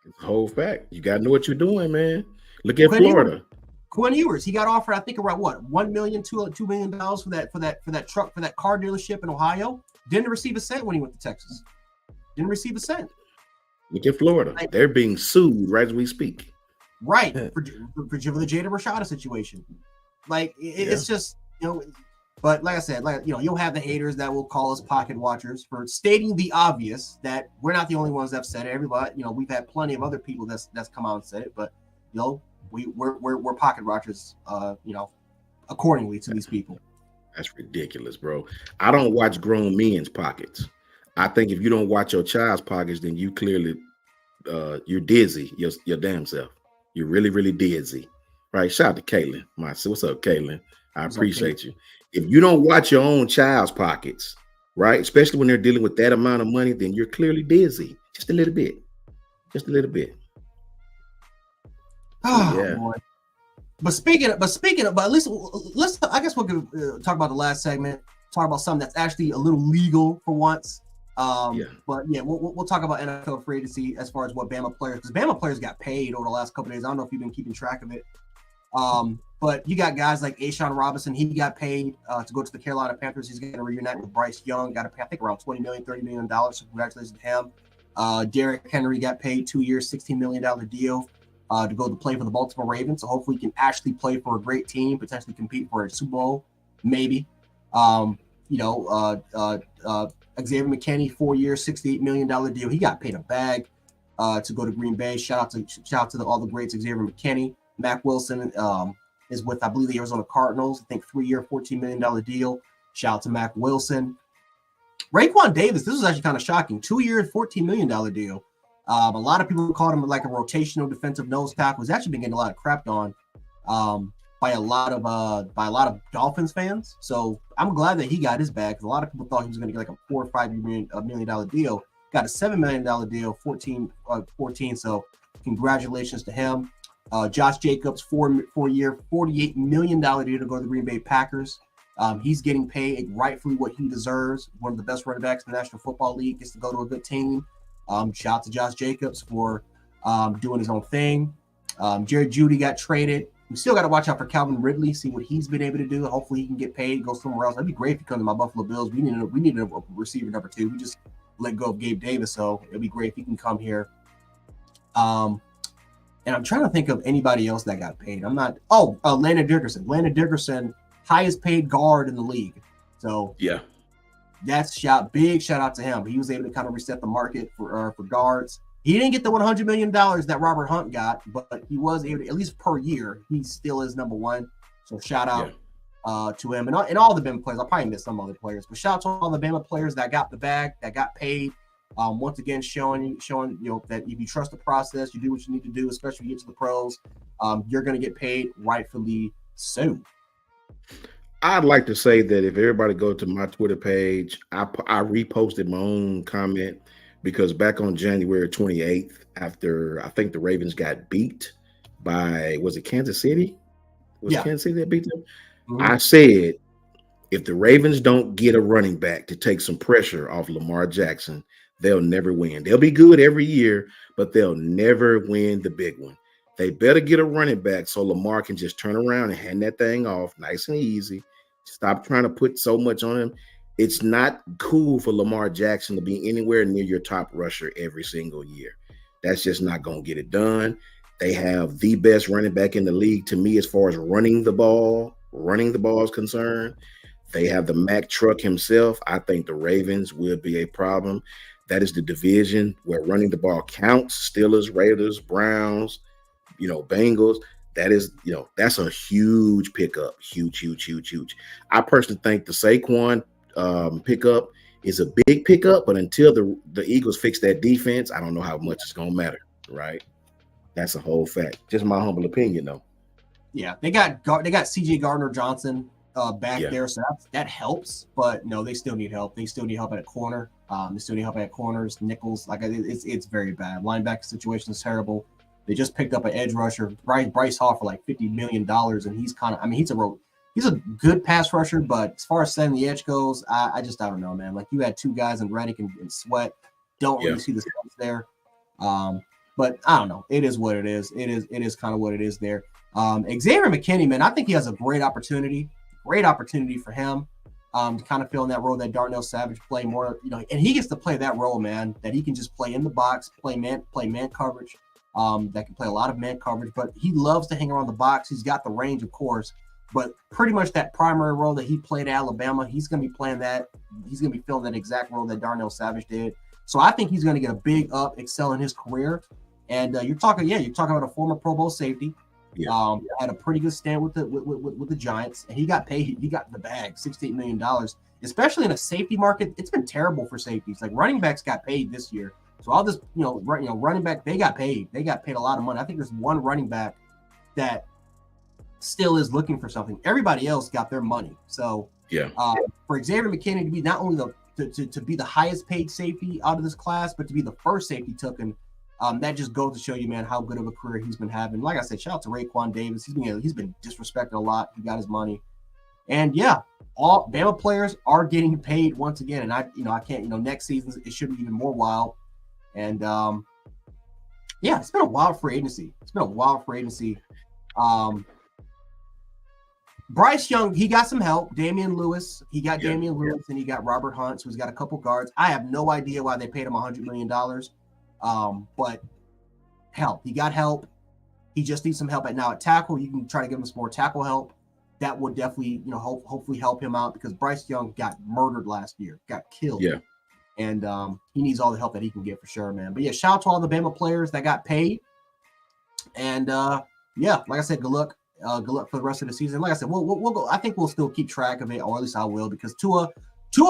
It's a whole fact. You gotta know what you're doing, man. Look at Florida. Quinn Ewers, he got offered, I think, around $1 million, $2 million for that truck, for that car dealership in Ohio. Didn't receive a cent when he went to Texas. Didn't receive a cent. Look at Florida. They're being sued right as we speak. Right. For the Jada Rashada situation. It's just, but like I said, you'll have the haters that will call us pocket watchers for stating the obvious, that we're not the only ones that have said it. Everybody, we've had plenty of other people that's come out and said it, but we're pocket watchers, accordingly to these people. That's ridiculous, bro. I don't watch grown men's pockets. I think if you don't watch your child's pockets, then you clearly you're dizzy, your damn self. You're really, really dizzy. Right? Shout out to Caitlin. What's up, Caitlin? I appreciate you. If you don't watch your own child's pockets, right, especially when they're dealing with that amount of money, then you're clearly dizzy. Just a little bit. Just a little bit. Oh, yeah. Boy. But at least let's I guess we'll talk about the last segment. Talk about something that's actually a little legal for once. But yeah, we'll talk about NFL free agency as far as what Bama players, because Bama players got paid over the last couple of days. I don't know if you've been keeping track of it. But you got guys like Ashawn Robinson. He got paid to go to the Carolina Panthers. He's going to reunite with Bryce Young. Got to pay, I think, around $20 million, $30 million. So congratulations to him. Derrick Henry got paid 2 years, $16 million deal. to go to play for the Baltimore Ravens. So hopefully he can actually play for a great team, potentially compete for a Super Bowl, maybe. Xavier McKinney, 4 years, $68 million deal. He got paid a bag to go to Green Bay. Shout out to all the greats, Xavier McKinney. Mac Wilson is with, I believe, the Arizona Cardinals. I think 3-year, $14 million deal. Shout out to Mac Wilson. Raekwon Davis, this was actually kind of shocking. 2 years, $14 million deal. A lot of people called him like a rotational defensive nose tackle. He's actually been getting a lot of crapped on by a lot of Dolphins fans. So I'm glad that he got his bag, because a lot of people thought he was going to get like a $4 or $5 million deal. Got a $7 million deal, 14. So congratulations to him. Josh Jacobs, 4-year, $48 million deal to go to the Green Bay Packers. He's getting paid rightfully what he deserves. One of the best running backs in the National Football League, gets to go to a good team. Shout out to Josh Jacobs for doing his own thing. Jerry Jeudy got traded. We still got to watch out for Calvin Ridley, see what he's been able to do. Hopefully he can get paid, go somewhere else. That'd be great if he comes to my Buffalo Bills. We need a receiver number 2. We just let go of Gabe Davis, so it'd be great if he can come here. And I'm trying to think of anybody else that got paid. Landon Dickerson. Landon Dickerson, highest paid guard in the league. So yeah, that's big shout out to him. He was able to kind of reset the market for guards. He didn't get the $100 million that Robert Hunt got, but he was able to, at least per year, he still is number 1. So shout out to him and all the Bama players. I probably missed some other players, but shout out to all the Bama players that got the bag, that got paid. Once again, showing that if you trust the process, you do what you need to do, especially when you get to the pros, you're going to get paid rightfully so. I'd like to say that if everybody go to my Twitter page, I reposted my own comment, because back on January 28th, after I think the Ravens got beat by, was it Kansas City? Kansas City that beat them? Mm-hmm. I said, if the Ravens don't get a running back to take some pressure off Lamar Jackson, they'll never win. They'll be good every year, but they'll never win the big one. They better get a running back so Lamar can just turn around and hand that thing off nice and easy. Stop trying to put so much on him. It's not cool for Lamar Jackson to be anywhere near your top rusher every single year. That's just not going to get it done. They have the best running back in the league to me as far as running the ball is concerned. They have the Mack truck himself. I think the Ravens will be a problem. That is the division where running the ball counts. Steelers, Raiders, Browns, Bengals. That is, that's a huge pickup. Huge. I personally think the Saquon pickup is a big pickup, but until the Eagles fix that defense, I don't know how much it's going to matter, right? That's a whole fact. Just my humble opinion, though. Yeah, they got CJ Gardner-Johnson back there, so that helps. But no, they still need help. They still need help at a corner. They still need help at corners, nickels. Like it's very bad. Linebacker situation is terrible. They just picked up an edge rusher, Bryce Hall, for like $50 million, and he's kind of. He's a good pass rusher, but as far as setting the edge goes, I don't know, man. Like, you had 2 guys in Reddick and Sweat. Don't really see the sense there. But I don't know. It is what it is. It is kind of what it is there. Xavier McKinney, man, I think he has a great opportunity for him to kind of fill in that role that Darnell Savage play more, and he gets to play that role, man, that he can just play in the box, play man coverage, that can play a lot of man coverage, but he loves to hang around the box. He's got the range, of course, but pretty much that primary role that he played at Alabama, he's going to be playing that. He's going to be filling that exact role that Darnell Savage did. So I think he's going to get a big up, excel in his career. And you're talking about a former Pro Bowl safety. Yeah. Had a pretty good stand with the Giants, and he got paid. He got the bag, $68 million. Especially in a safety market, it's been terrible for safeties. Like, running backs got paid this year. So all this, running back, they got paid. They got paid a lot of money. I think there's one running back that still is looking for something. Everybody else got their money. So for Xavier McKinney to be not only to be the highest paid safety out of this class, but to be the first safety taken, that just goes to show you, man, how good of a career he's been having. Like I said, shout out to Raekwon Davis. He's been disrespected a lot. He got his money, and all Bama players are getting paid once again. And I can't, next season it should be even more wild. And it's been a wild free agency. Bryce Young, he got some help. Damian Lewis, Damian Lewis, and he got Robert Hunt, so he's got a couple guards. I have no idea why they paid him $100 million. But help. He got help. He just needs some help at tackle. You can try to give him some more tackle help. That would definitely, hopefully help him out because Bryce Young got murdered last year, got killed. Yeah. And he needs all the help that he can get for sure, man. But yeah, shout out to all the Bama players that got paid. And yeah, like I said, good luck. Good luck for the rest of the season. Like I said, we'll go. I think we'll still keep track of it, or at least I will, because Tua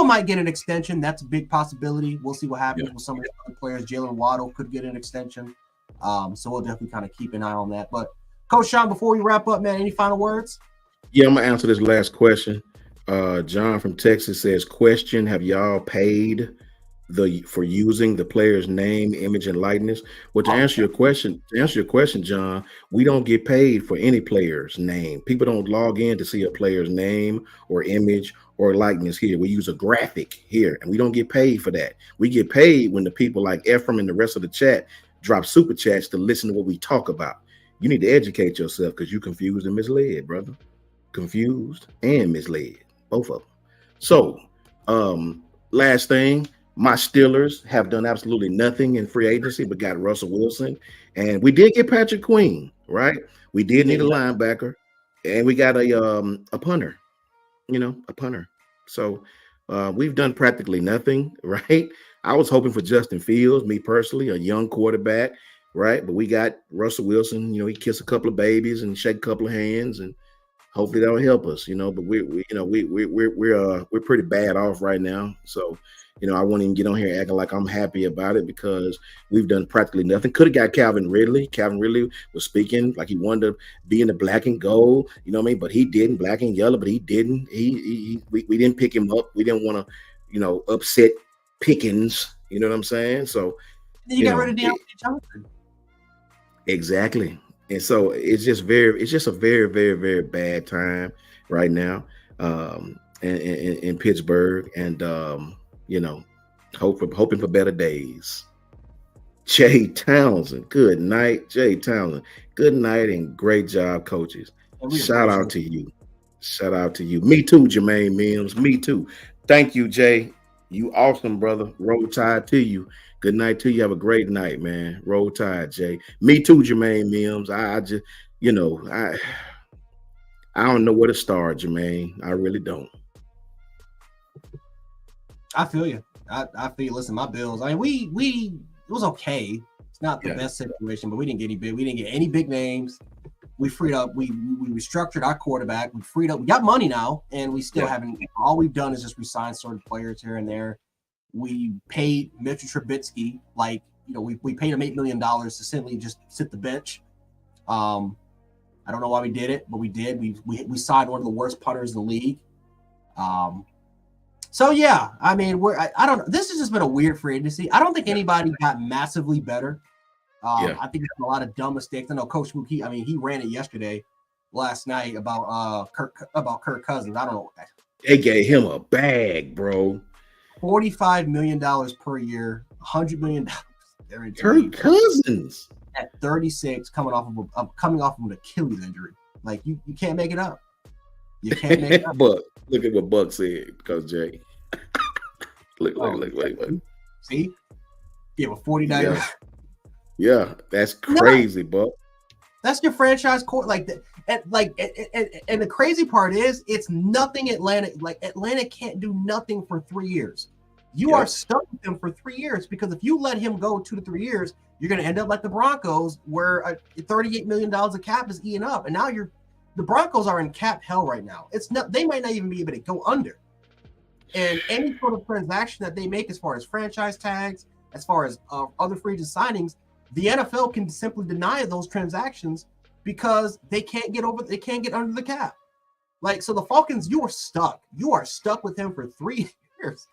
might get an extension. That's a big possibility. We'll see what happens with some of the other players. Jalen Waddle could get an extension. So we'll definitely kind of keep an eye on that. But Coach Sean, before we wrap up, man, any final words? Yeah, I'm gonna answer this last question. John from Texas says, question, have y'all paid for using the player's name, image, and likeness? Well, to answer your question, John, we don't get paid for any player's name. People don't log in to see a player's name or image or likeness here. We use a graphic here, and we don't get paid for that. We get paid when the people like Ephraim and the rest of the chat drop super chats to listen to what we talk about. You need to educate yourself because you're confused and misled, brother. Confused and misled, both of them. So, last thing, my Steelers have done absolutely nothing in free agency but got Russell Wilson, and we did get Patrick Queen, right? We did need a linebacker, and we got a punter, a punter. So we've done practically nothing, right? I was hoping for Justin Fields, me personally, a young quarterback, right? But we got Russell Wilson. He kissed a couple of babies and shake a couple of hands, and hopefully that'll help us, But we're pretty bad off right now. So, I won't even get on here acting like I'm happy about it because we've done practically nothing. Could have got Calvin Ridley. Calvin Ridley was speaking like he wanted to be in the black and gold, But he didn't. Black and yellow, but he didn't. We didn't pick him up. We didn't want to, upset Pickens. You know what I'm saying? So you got rid of DeAndre Johnson. Exactly. And so it's just a very, very, very bad time right now in Pittsburgh, and hoping for better days. Jay Townsend, good night. Jay Townsend, good night and great job, coaches. Shout out to you. Shout out to you. Me too, Jermaine Mims. Me too. Thank you, Jay. You awesome, brother. Roll Tide to you. Good night to you. Have a great night, man. Roll Tide, Jay. Me too, Jermaine Mims. I just, I don't know where to start, Jermaine. I really don't. I feel you. I feel you. Listen, my Bills. I mean, it was okay. It's not the best situation, but we didn't get any big names. We freed up. We restructured our quarterback. We freed up. We got money now, and we still haven't. All we've done is just resign certain players here and there. We paid Mitchell Trubisky, we paid him $8 million to simply just sit the bench. I don't know why we did it, but we did. We signed one of the worst punters in the league. So yeah, I mean, I don't know. This has just been a weird free agency. I don't think anybody got massively better. I think there's a lot of dumb mistakes. I know Coach Mook, he ran it last night about Kirk Cousins. I don't know. They gave him a bag, bro. $45 million per year, $100 million. Kirk Cousins at 36, coming off of an Achilles injury. You can't make it up. You can't make it up. But look at what Buck said, Coach Jay. Look. See, yeah, with 49. Yeah, that's crazy, Buck. That's your franchise court, and the crazy part is, it's nothing Atlanta. Atlanta can't do nothing for 3 years. You are stuck with him for 3 years because if you let him go 2 to 3 years, you're going to end up like the Broncos, where $38 million of cap is eaten up, and now the Broncos are in cap hell right now. It's not. They might not even be able to go under. And any sort of transaction that they make, as far as franchise tags, as far as other free agent signings, the NFL can simply deny those transactions because they can't get under the cap. So the Falcons, you are stuck. You are stuck with him for 3 years.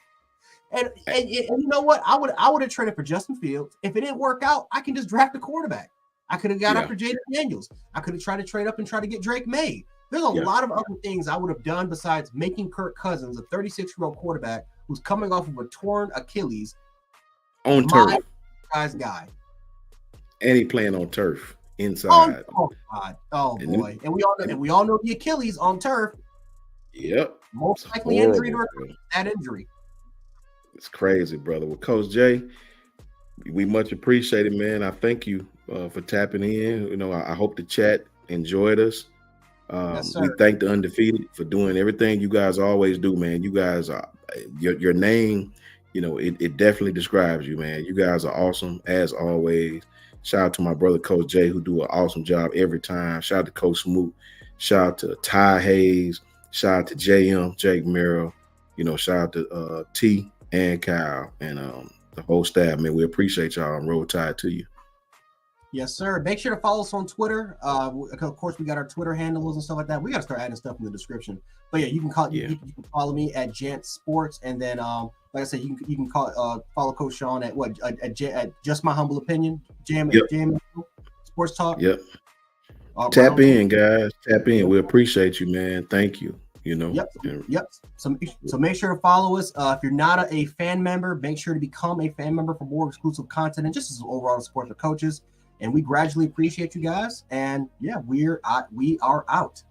And you know what? I would have traded for Justin Fields. If it didn't work out, I can just draft a quarterback. I could have got after Jaden Daniels. I could have tried to trade up and try to get Drake May. There's a lot of other things I would have done besides making Kirk Cousins, a 36-year-old quarterback who's coming off of a torn Achilles, on turf, guy. And he playing on turf inside. Oh God! Oh boy! And we all know the Achilles on turf. Yep. Most likely injury to that injury. It's crazy, brother. Well, Coach Jay, We much appreciate it, man. I thank you for tapping in. You know, I hope the chat enjoyed us. Yes, We sir. thank the Undefeated for doing everything you guys always do, man. You guys are your name, you know, it definitely describes you, man. You guys are awesome as always. Shout out to my brother Coach Jay, who do an awesome job every time. Shout out to Coach Smoot. Shout out to Ty Hayes. Shout out to JM, Jake Merrill. You know, shout out to T and Kyle and the whole staff, man. We appreciate y'all and roll tide to you. Yes, sir. Make sure to follow us on Twitter. Of course, we got our Twitter handles and stuff like that. We got to start adding stuff in the description. But yeah, you can call. You can follow me at Jant Sports, and then like I said, you can follow Coach Sean at at Just My Humble Opinion. Jam Sports Talk. Yep. Tap in, guys. Tap in. We appreciate you, man. Thank you. You know. Yep. So make sure to follow us. If you're not a fan member, make sure to become a fan member for more exclusive content and just as overall support for coaches. And we gradually appreciate you guys. And yeah, we are out.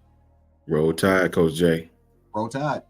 Roll Tide, Coach Jay. Roll Tide.